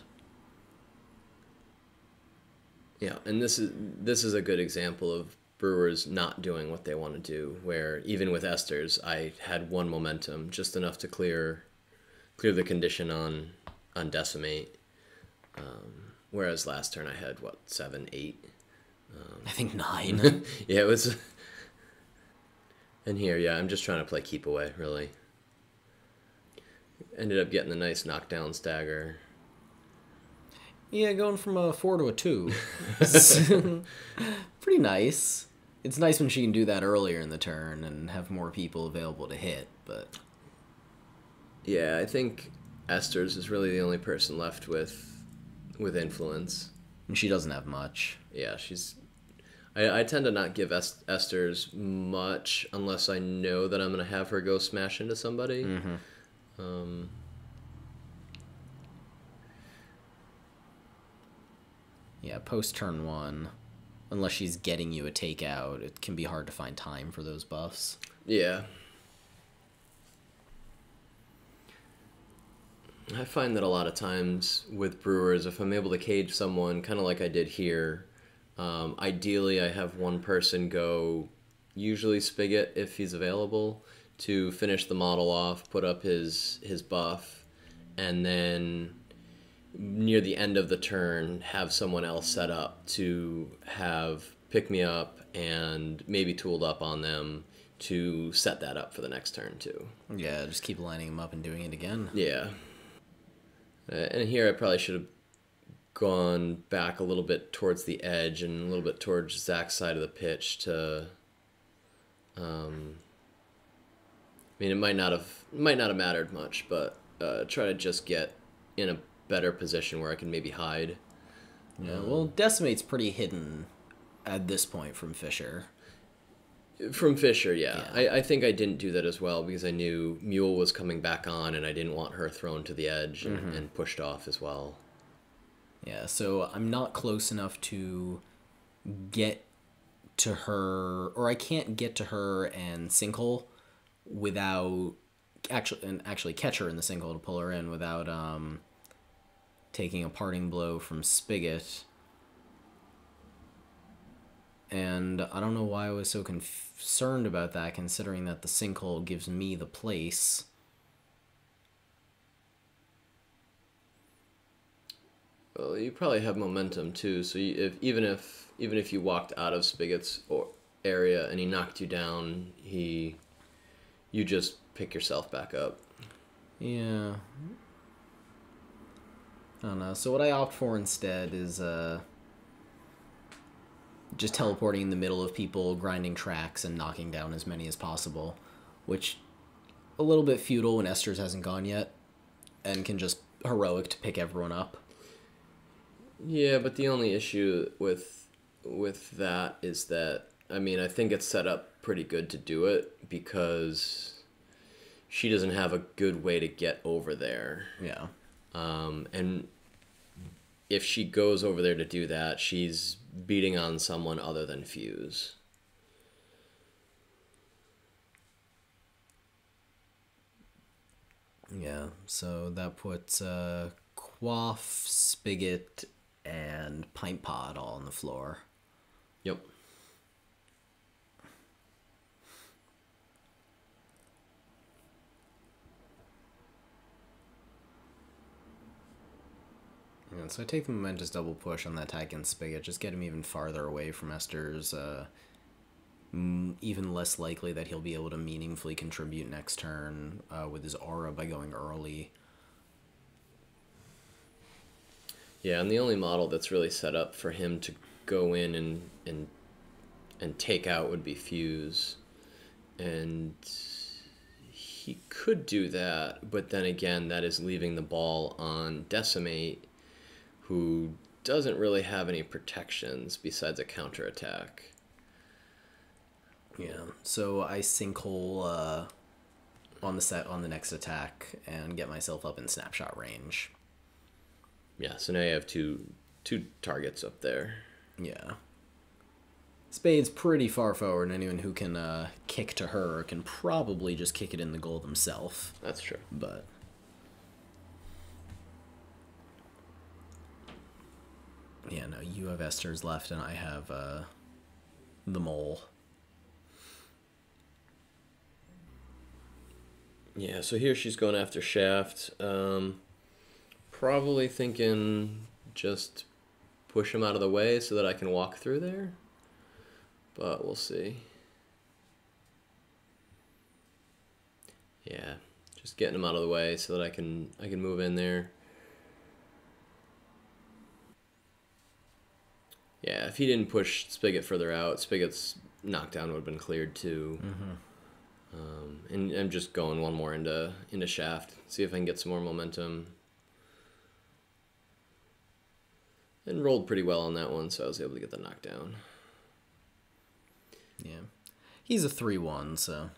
B: Yeah, and this is a good example of Brewers not doing what they want to do, where even with Esther's, I had 1 momentum, just enough to clear the condition on Decimate. Whereas last turn I had, 7, 8?
A: I think 9.
B: Yeah, it was... And here, yeah, I'm just trying to play keep away, really. Ended up getting a nice knockdown stagger.
A: Yeah, going from a 4 to a 2. Pretty nice. It's nice when she can do that earlier in the turn and have more people available to hit, but...
B: Yeah, I think Esther's is really the only person left with influence.
A: And she doesn't have much.
B: Yeah, she's... I tend to not give Esther's much unless I know that I'm going to have her go smash into somebody.
A: Mm-hmm. Yeah, post turn 1, unless she's getting you a takeout, it can be hard to find time for those buffs.
B: Yeah. I find that a lot of times with Brewers, if I'm able to cage someone, kind of like I did here, ideally I have one person go, usually Spigot if he's available, to finish the model off, put up his buff, and then near the end of the turn have someone else set up to have pick me up and maybe tooled up on them to set that up for the next turn too.
A: Yeah, just keep lining them up and doing it again.
B: Yeah. And here I probably should have gone back a little bit towards the edge and a little bit towards Zach's side of the pitch to... I mean, it might not have mattered much, but try to just get in a better position where I can maybe hide.
A: Yeah, well, Decimate's pretty hidden at this point from Fisher.
B: From Fisher, yeah. I think I didn't do that as well because I knew Mule was coming back on and I didn't want her thrown to the edge and pushed off as well.
A: Yeah, so I'm not close enough to get to her, or I can't get to her and sinkhole without actually catch her in the sinkhole to pull her in without taking a parting blow from Spigot. And I don't know why I was so concerned about that, considering that the sinkhole gives me the place.
B: Well, you probably have momentum too. So even if you walked out of Spigot's area and he knocked you down, you just pick yourself back up.
A: Yeah. I don't know. So what I opt for instead is just teleporting in the middle of people, grinding tracks, and knocking down as many as possible, which a little bit futile when Esther's hasn't gone yet, and can just heroic to pick everyone up.
B: Yeah, but the only issue with that is that, I mean, I think it's set up pretty good to do it because she doesn't have a good way to get over there.
A: Yeah.
B: And if she goes over there to do that, she's beating on someone other than Fuse.
A: Yeah, so that puts Quaff, Spigot, and Pint Pot all on the floor.
B: Yep.
A: Yeah, so I take the momentous double push on that attack and Spigot, just get him even farther away from Esther's. Even less likely that he'll be able to meaningfully contribute next turn with his aura by going early.
B: Yeah, and the only model that's really set up for him to go in and take out would be Fuse. And he could do that, but then again, that is leaving the ball on Decimate, who doesn't really have any protections besides a counterattack.
A: Yeah, so I sinkhole on the next attack and get myself up in snapshot range.
B: Yeah, so now you have two targets up there.
A: Yeah. Spade's pretty far forward, and anyone who can kick to her can probably just kick it in the goal themselves.
B: That's true.
A: But yeah, no, you have Esther's left, and I have the mole.
B: Yeah, so here she's going after Shaft. Probably thinking just push him out of the way so that I can walk through there. But we'll see. Yeah, just getting him out of the way so that I can move in there. Yeah, if he didn't push Spigot further out, Spigot's knockdown would have been cleared too.
A: Mm-hmm.
B: And I'm just going one more into Shaft, see if I can get some more momentum. And rolled pretty well on that one, so I was able to get the knockdown.
A: Yeah. He's a 3-1, so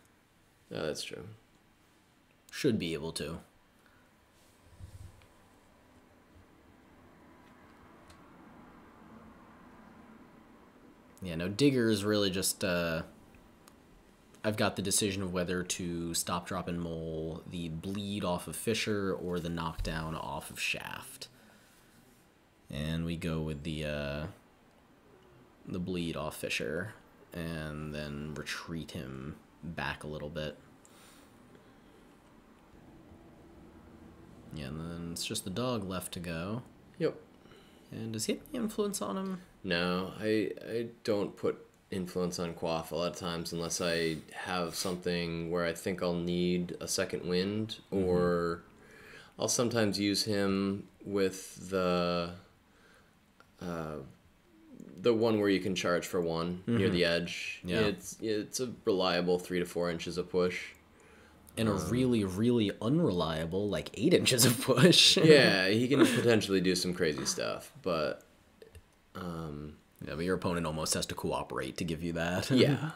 B: Yeah, that's true.
A: should be able to. Yeah, no, Digger is really just, I've got the decision of whether to stop, drop, and mole the bleed off of Fisher or the knockdown off of Shaft. And we go with the bleed off Fisher, and then retreat him back a little bit. Yeah, and then it's just the dog left to go.
B: Yep.
A: And does he have any influence on him?
B: No, I don't put influence on Quaff a lot of times unless I have something where I think I'll need a second wind, or I'll sometimes use him with the one where you can charge for one near the edge.
A: Yeah.
B: It's a reliable 3 to 4 inches of push.
A: And a really, really unreliable, like 8 inches of push.
B: Yeah, he can potentially do some crazy stuff, but
A: Yeah, but your opponent almost has to cooperate to give you that.
B: yeah.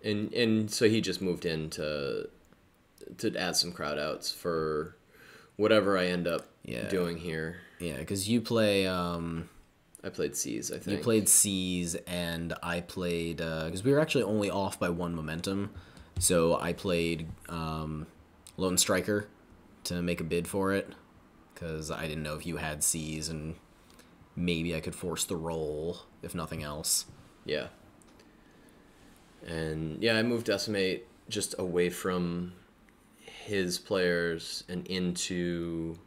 B: And so he just moved in to add some crowd outs for whatever I end up doing here.
A: Yeah, because you play...
B: I played C's, I think.
A: You played C's, and I played... Because we were actually only off by 1 momentum, so I played Lone Striker to make a bid for it, because I didn't know if you had C's, and maybe I could force the roll, if nothing else.
B: Yeah. And yeah, I moved Decimate just away from his players and into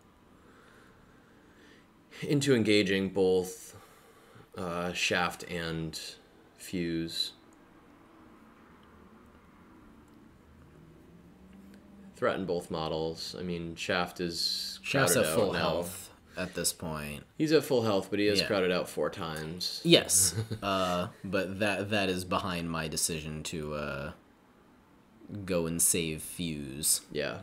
B: engaging both Shaft and Fuse. Threaten both models. I mean, Shaft's
A: at full
B: now.
A: health at this point.
B: He's at full health, but he has
A: Yeah.
B: crowded out 4 times.
A: Yes, but that is behind my decision to go and save Fuse.
B: Yeah.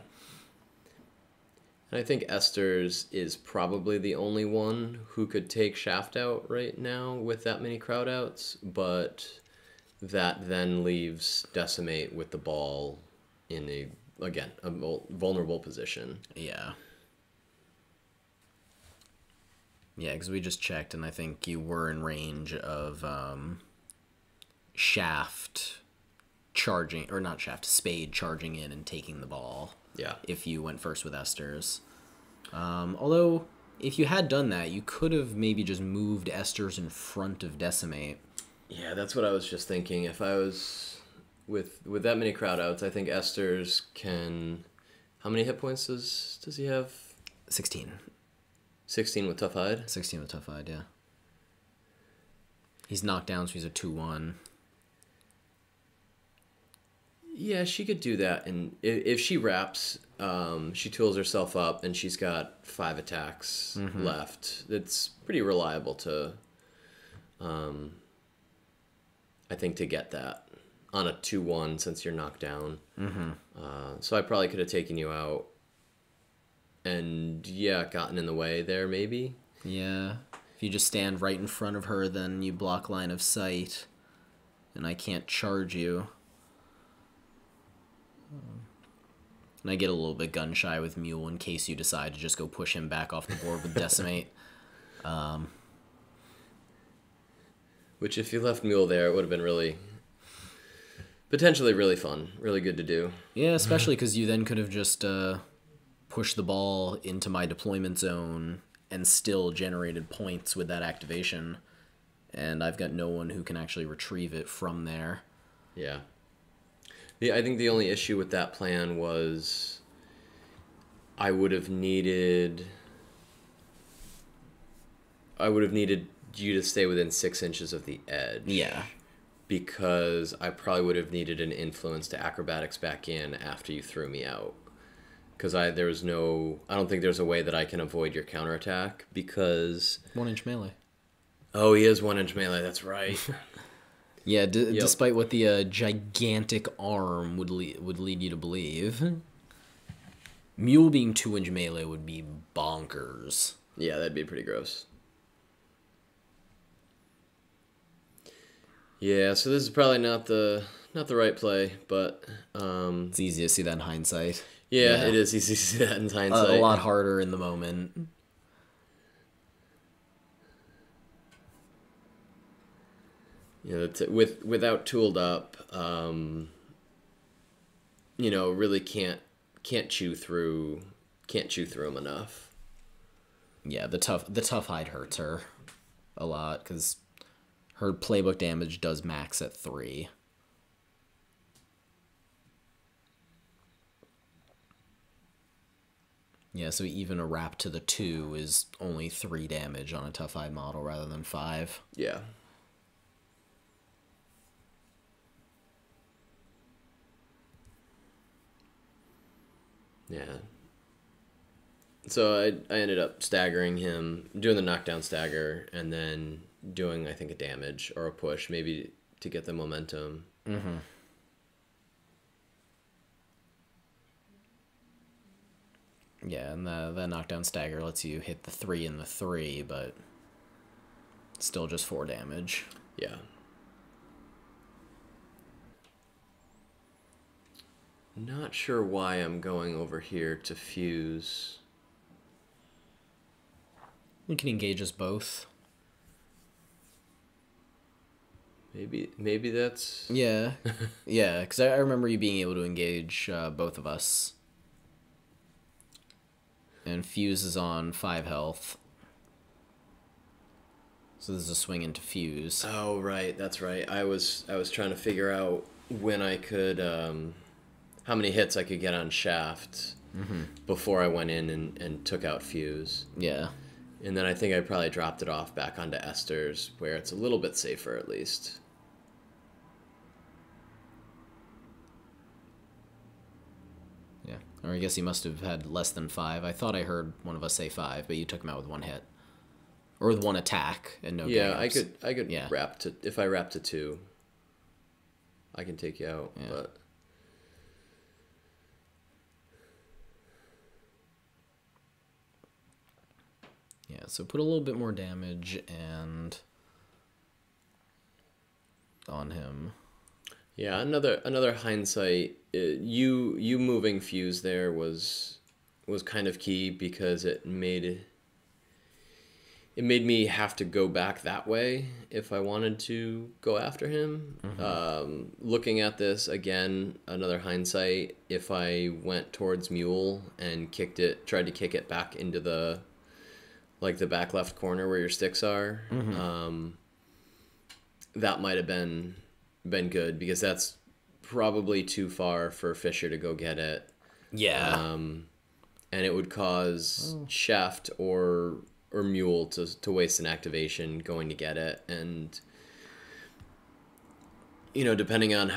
B: And I think Esther's is probably the only one who could take Shaft out right now with that many crowd outs, but that then leaves Decimate with the ball in a vulnerable position.
A: Yeah. Yeah, because we just checked, and I think you were in range of Shaft charging, or not Shaft, Spade charging in and taking the ball.
B: Yeah.
A: If you went first with Esters. Although, if you had done that, you could have maybe just moved Esters in front of Decimate.
B: Yeah, that's what I was just thinking. If I was with that many crowd outs, I think Esters can. How many hit points does he have?
A: 16.
B: 16 with Tough Hide?
A: 16 with Tough Hide, yeah. He's knocked down, so he's a 2-1.
B: Yeah, she could do that. And if she wraps, she tools herself up, and she's got 5 attacks left. It's pretty reliable to, I think, to get that on a 2-1 since you're knocked down. So I probably could have taken you out and, yeah, gotten in the way there, maybe.
A: Yeah. If you just stand right in front of her, then you block line of sight, and I can't charge you. And I get a little bit gun shy with Mule in case you decide to just go push him back off the board with Decimate.
B: Which, if you left Mule there, it would have been potentially really fun, really good to do.
A: Yeah, especially because you then could have just pushed the ball into my deployment zone and still generated points with that activation. And I've got no one who can actually retrieve it from there.
B: Yeah. I think the only issue with that plan was I would have needed you to stay within 6 inches of the edge.
A: Yeah.
B: Because I probably would have needed an influence to acrobatics back in after you threw me out. Because I don't think there's a way that I can avoid your counterattack because
A: 1-inch melee.
B: Oh, he is 1-inch melee. That's right.
A: Yeah, despite what the gigantic arm would lead you to believe, Mule being 2-inch melee would be bonkers.
B: Yeah, that'd be pretty gross. Yeah, so this is probably not the right play, but
A: it's easy to see that in hindsight.
B: Yeah, it is easy to see that in hindsight.
A: A lot harder in the moment.
B: Yeah, without tooled up, really can't chew through him enough.
A: Yeah, the tough hide hurts her a lot because her playbook damage does max at 3. Yeah, so even a wrap to the 2 is only 3 damage on a tough hide model rather than 5.
B: Yeah. Yeah. So I ended up staggering him, doing the knockdown stagger, and then doing, I think, a damage or a push, maybe to get the momentum.
A: Mm-hmm. Yeah, and the knockdown stagger lets you hit the 3 and the 3, but still just 4 damage.
B: Yeah. Not sure why I'm going over here to fuse.
A: We can engage us both.
B: Maybe that's...
A: Yeah. Yeah, because I remember you being able to engage both of us. And Fuse is on 5 health. So this is a swing into Fuse.
B: Oh, right. That's right. I was trying to figure out when I could... how many hits I could get on Shaft before I went in and took out Fuse.
A: Yeah.
B: And then I think I probably dropped it off back onto Esther's, where it's a little bit safer at least.
A: Yeah. Or I guess he must have had less than 5. I thought I heard one of us say 5, but you took him out with 1 hit. Or with 1 attack and no
B: Yeah,
A: games.
B: I could wrap to... If I wrap to 2, I can take you out, but...
A: Yeah, so put a little bit more damage and on him.
B: Yeah, another hindsight. You moving Fuse there was kind of key because it made it made me have to go back that way if I wanted to go after him. Looking at this again, another hindsight, if I went towards Mule and tried to kick it back into the back left corner where your sticks are, that might have been good, because that's probably too far for Fisher to go get it.
A: Yeah.
B: And it would cause Shaft or Mule to waste an activation going to get it. And, depending on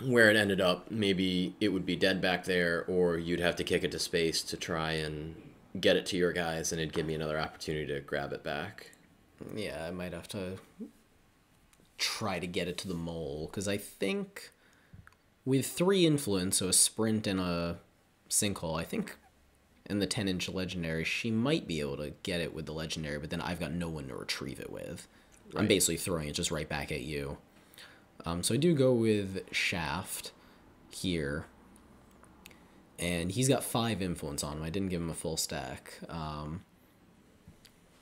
B: where it ended up, maybe it would be dead back there, or you'd have to kick it to space to try and get it to your guys, and it'd give me another opportunity to grab it back.
A: Yeah, I might have to try to get it to the mole, because I think with 3 influence, so a sprint and a sinkhole, I think in the 10-inch legendary, she might be able to get it with the legendary, but then I've got no one to retrieve it with. Right. I'm basically throwing it just right back at you. So I do go with Shaft here, and he's got 5 influence on him. I didn't give him a full stack.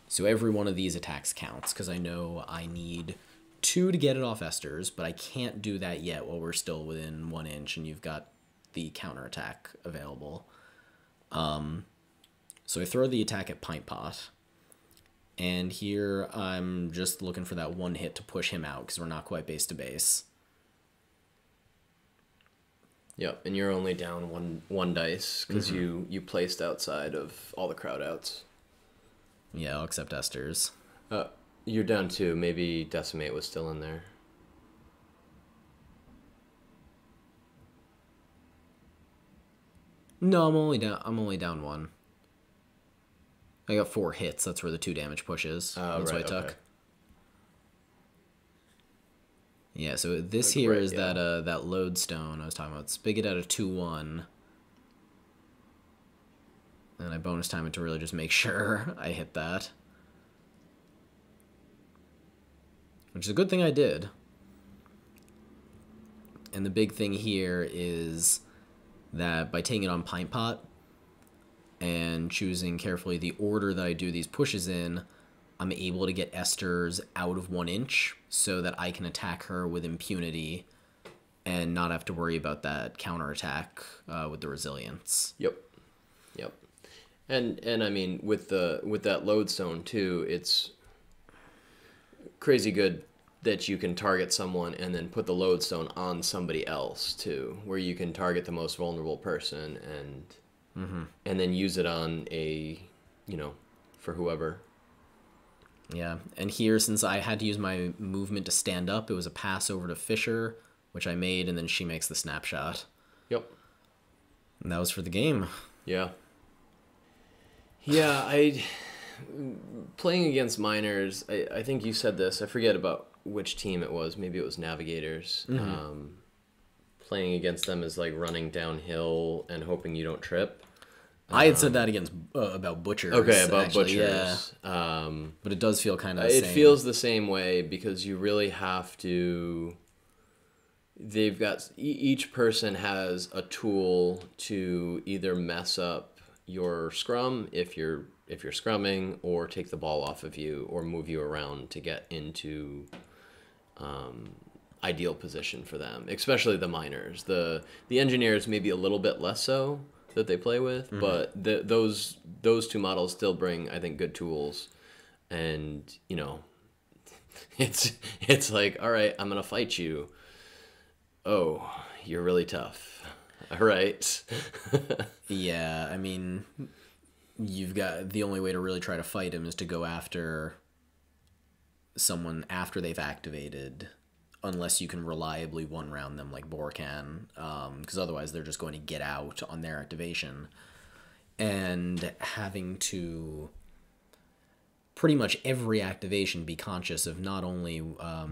A: So every one of these attacks counts, because I know I need 2 to get it off Esther's, but I can't do that yet while we're still within 1 inch and you've got the counterattack available. So I throw the attack at Pint Pot, and here I'm just looking for that 1 hit to push him out, because we're not quite base to base.
B: Yep, and you're only down one dice, because you placed outside of all the crowd outs.
A: Yeah, I'll accept Esther's.
B: You're down 2. Maybe Decimate was still in there.
A: No, I'm only down 1. I got 4 hits. That's where the 2 damage pushes. That's what I took. Okay. Yeah, so this here is that lodestone I was talking about. Spigot out of 2-1. And I bonus time it to really just make sure I hit that. Which is a good thing I did. And the big thing here is that by taking it on Pint Pot and choosing carefully the order that I do these pushes in, I'm able to get Esther's out of 1 inch so that I can attack her with impunity and not have to worry about that counterattack with the resilience.
B: Yep. And I mean, with that lodestone too, it's crazy good that you can target someone and then put the lodestone on somebody else too, where you can target the most vulnerable person and then use it on for whoever.
A: Yeah, and here, since I had to use my movement to stand up, it was a pass over to Fisher, which I made, and then she makes the snapshot.
B: Yep.
A: And that was for the game.
B: Yeah. Yeah, playing against minors, I think you said this, I forget about which team it was, maybe it was Navigators. Playing against them is like running downhill and hoping you don't trip.
A: I had said that about Butchers.
B: Okay, about
A: actually,
B: Butchers.
A: Yeah. But it does feel kind of the
B: same.
A: It
B: feels the same way, because you really have to... They've got... Each person has a tool to either mess up your scrum if you're scrumming, or take the ball off of you, or move you around to get into ideal position for them, especially the minors. The engineers maybe a little bit less so that they play with, but those 2 models still bring, I think, good tools. And it's like, all right, I'm gonna fight you. Oh, you're really tough. All right.
A: Yeah, I mean, you've got the only way to really try to fight him is to go after someone after they've activated, unless you can reliably one-round them like Boar can, because otherwise they're just going to get out on their activation. And having to pretty much every activation be conscious of not only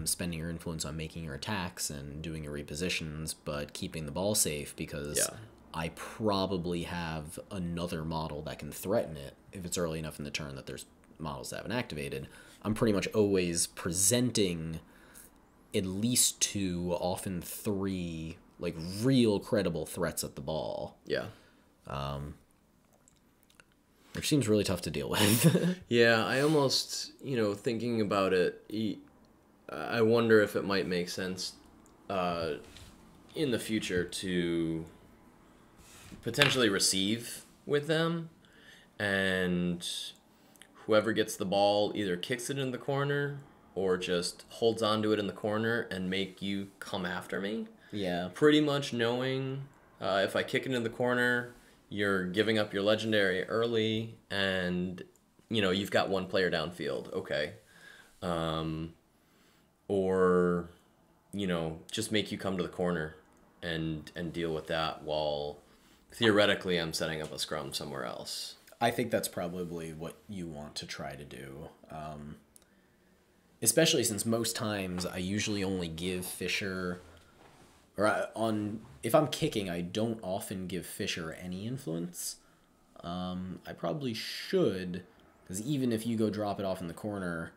A: spending your influence on making your attacks and doing your repositions, but keeping the ball safe, because I probably have another model that can threaten it if it's early enough in the turn that there's models that haven't activated. I'm pretty much always presenting at least 2, often 3, like, real credible threats at the ball.
B: Yeah.
A: which seems really tough to deal with.
B: Yeah, I almost, thinking about it, I wonder if it might make sense in the future to potentially receive with them, and whoever gets the ball either kicks it in the corner or just holds onto it in the corner and make you come after me.
A: Yeah.
B: Pretty much knowing if I kick it in the corner, you're giving up your legendary early, and you've got one player downfield. Okay. Or just make you come to the corner and deal with that while theoretically I'm setting up a scrum somewhere else.
A: I think that's probably what you want to try to do. Especially since most times I usually only give Fisher, if I'm kicking, I don't often give Fisher any influence. I probably should, because even if you go drop it off in the corner,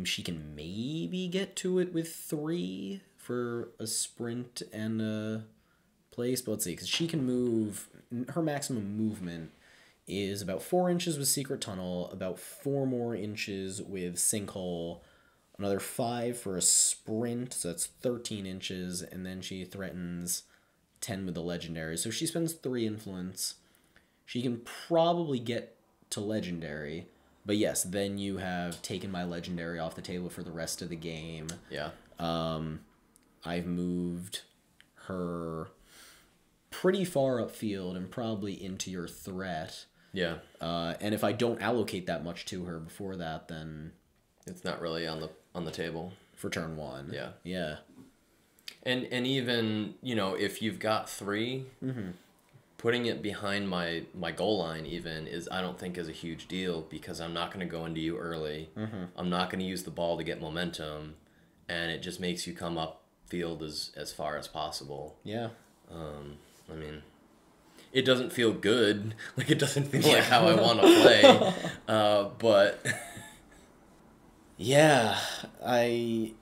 A: she can maybe get to it with 3 for a sprint and a place. But let's see, because she can move, her maximum movement is about 4 inches with Secret Tunnel, about 4 more inches with Sinkhole, another 5 for a sprint, so that's 13 inches, and then she threatens 10 with the Legendary. So she spends 3 influence. She can probably get to Legendary, but yes, then you have taken my Legendary off the table for the rest of the game.
B: Yeah.
A: I've moved her pretty far upfield and probably into your threat.
B: Yeah.
A: And if I don't allocate that much to her before that, then
B: it's not really on the table
A: for turn 1.
B: Yeah.
A: Yeah.
B: And even, if you've got 3, putting it behind my goal line even I don't think is a huge deal, because I'm not going to go into you early. I'm not going to use the ball to get momentum, and it just makes you come up field as far as possible.
A: Yeah.
B: I mean, it doesn't feel good. Like, it doesn't feel like how I want to play. But
A: yeah, it's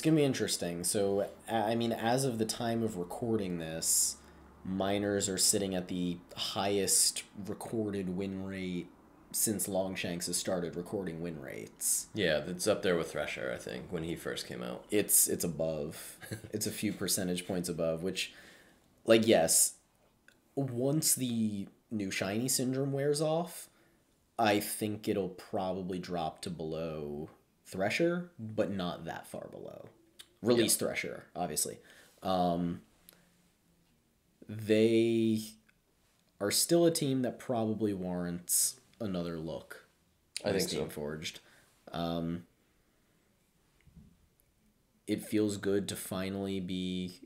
A: going to be interesting. So, I mean, as of the time of recording this, Miners are sitting at the highest recorded win rate since Longshanks has started recording win rates.
B: Yeah, it's up there with Thresher, I think, when he first came out.
A: It's above. It's a few percentage points above, which, like, yes, once the new shiny syndrome wears off, I think it'll probably drop to below Thresher, but not that far below. Release Thresher, obviously. They are still a team that probably warrants another look.
B: I think so.
A: Forged. It feels good to finally be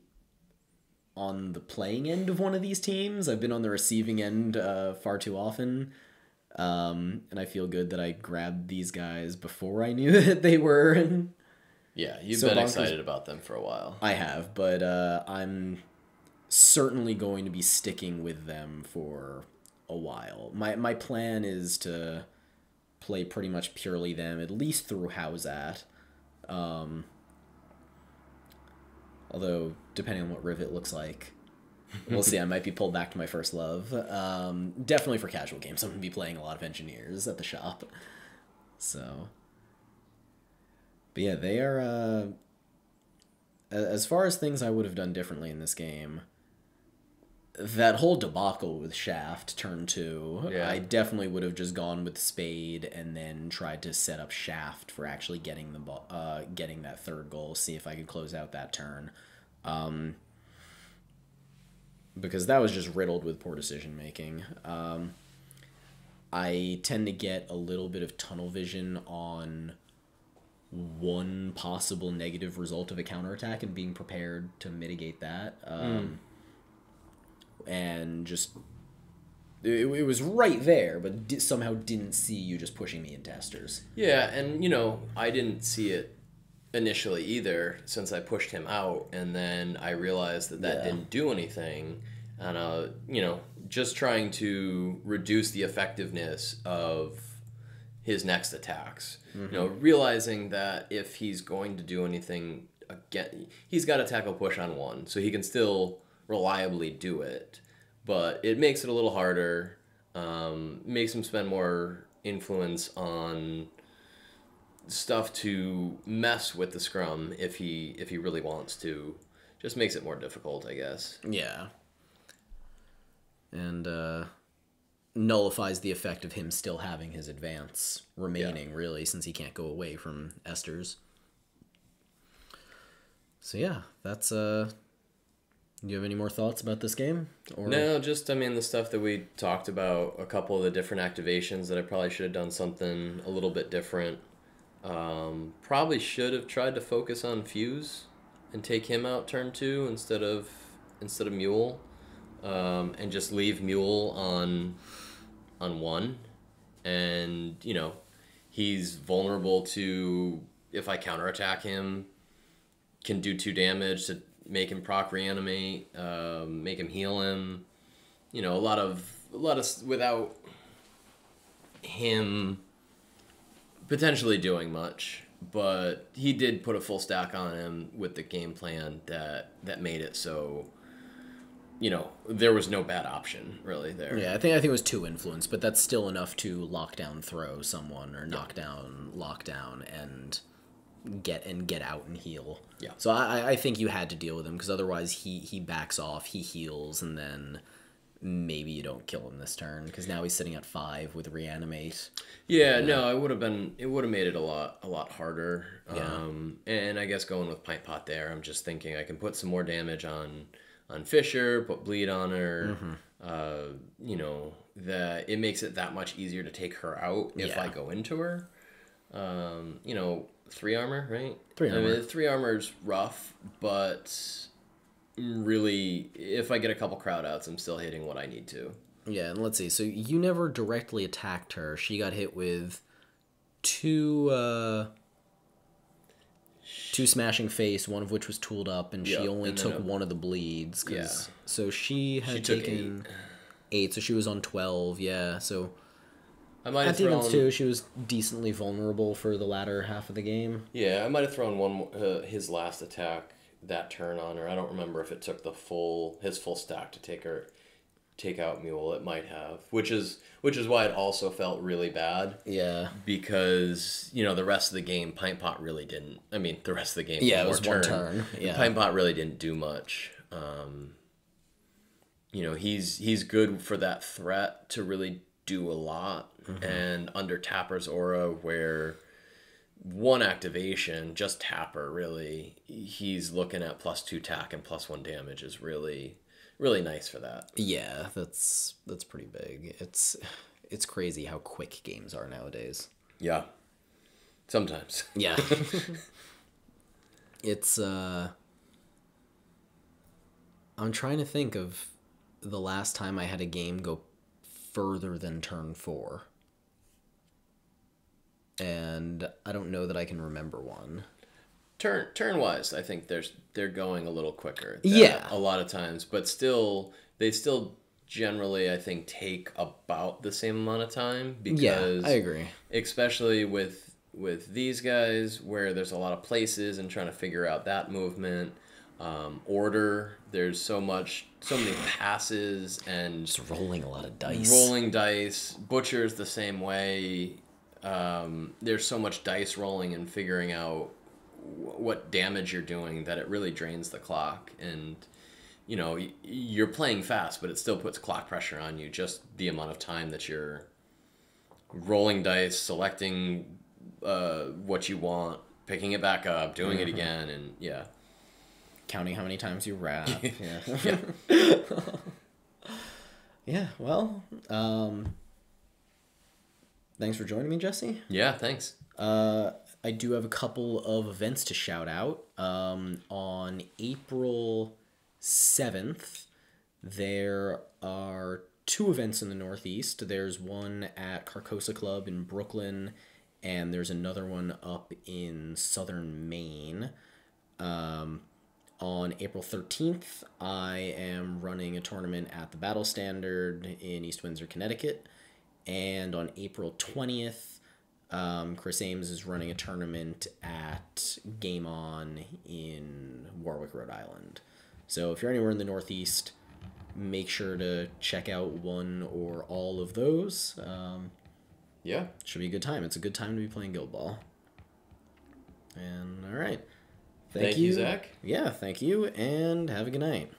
A: on the playing end of one of these teams. I've been on the receiving end far too often. And I feel good that I grabbed these guys before I knew that they were.
B: Yeah, you've been excited about them for a while.
A: I have, but I'm certainly going to be sticking with them for a while. My plan is to play pretty much purely them, at least through Howzat. Although, depending on what Rivet looks like, we'll see. I might be pulled back to my first love. Definitely for casual games, I'm going to be playing a lot of Engineers at the shop. So, but yeah, they are, as far as things I would have done differently in this game, that whole debacle with Shaft turn 2,
B: yeah.
A: I definitely would have just gone with Spade and then tried to set up Shaft for actually getting the getting that third goal, see if I could close out that turn. Because that was just riddled with poor decision making. I tend to get a little bit of tunnel vision on one possible negative result of a counterattack and being prepared to mitigate that. And just it was right there, but somehow didn't see you just pushing me in testers.
B: Yeah, and I didn't see it initially either, since I pushed him out, and then I realized that didn't do anything, and just trying to reduce the effectiveness of his next attacks. Realizing that if he's going to do anything again, he's got to tackle push on 1, so he can still reliably do it, but it makes it a little harder. makes him spend more influence on stuff to mess with the scrum if he really wants to. Just makes it more difficult, I guess.
A: Yeah. And nullifies the effect of him still having his advance remaining, really, since he can't go away from Esther's. So yeah, that's do you have any more thoughts about this game? Or
B: No, just, I mean, the stuff that we talked about, a couple of the different activations that I probably should have done something a little bit different. Probably should have tried to focus on Fuse and take him out turn 2 instead of Mule, and just leave Mule on 1. And, he's vulnerable to, if I counterattack him, can do 2 damage to make him proc reanimate, make him heal him. A lot of without him potentially doing much, but he did put a full stack on him with the game plan that made it so there was no bad option really there.
A: Yeah, I think it was 2 influence, but that's still enough to lock down throw someone or knock down, lock down, and get out and heal.
B: Yeah.
A: So I think you had to deal with him because otherwise he backs off, he heals, and then maybe you don't kill him this turn because now he's sitting at 5 with reanimate.
B: Yeah, no, it would have made it a lot harder.
A: Yeah.
B: And I guess going with Pint Pot there, I'm just thinking I can put some more damage on Fisher, put bleed on her. That it makes it that much easier to take her out if I go into her. 3 armor, right?
A: 3 armor.
B: I mean, 3 armor's rough, but really, if I get a couple crowd outs, I'm still hitting what I need to.
A: Yeah, and let's see. So you never directly attacked her. She got hit with 2 smashing face, one of which was tooled up, and she only took one of the bleeds. So she had taken 8, so she was on 12, yeah. So
B: I might have
A: at the
B: thrown...
A: events, too, she was decently vulnerable for the latter half of the game.
B: Yeah, I might have thrown his last attack that turn on her. I don't remember if it took his full stack to take out Mule. It might have, which is why it also felt really bad.
A: Yeah,
B: because the rest of the game, Pint Pot really didn't. I mean, the rest of the game,
A: it was one turn. Yeah,
B: Pint Pot really didn't do much. He's good for that threat to really do a lot, and under Tapper's aura, where one activation, just Tapper, really, he's looking at +2 tack and +1 damage is really, really nice for that.
A: Yeah, that's pretty big. It's crazy how quick games are nowadays.
B: Yeah. Sometimes.
A: Yeah. It's I'm trying to think of the last time I had a game go further than turn 4. And I don't know that I can remember one.
B: Turn wise, I think they're going a little quicker.
A: Yeah,
B: a lot of times, but they still generally, I think, take about the same amount of time. Because
A: I agree.
B: Especially with these guys, where there's a lot of places and trying to figure out that movement, order. There's so many passes and
A: just rolling a lot of dice.
B: Rolling dice. Butcher's the same way. There's so much dice rolling and figuring out what damage you're doing that it really drains the clock. And you're playing fast, but it still puts clock pressure on you, just the amount of time that you're rolling dice, selecting what you want, picking it back up, doing it again, and
A: counting how many times you wrap.
B: Yeah.
A: Yeah, well, thanks for joining me, Jesse.
B: Yeah, thanks.
A: I do have a couple of events to shout out. On April 7th, there are 2 events in the Northeast. There's one at Carcosa Club in Brooklyn, and there's another one up in southern Maine. On April 13th, I am running a tournament at the Battle Standard in East Windsor, Connecticut. And on April 20th, Chris Ames is running a tournament at Game On in Warwick, Rhode Island. So if you're anywhere in the Northeast, make sure to check out one or all of those.
B: Yeah.
A: Should be a good time. It's a good time to be playing Guild Ball. And all right.
B: Thank you, Zach.
A: Yeah, thank you, and have a good night.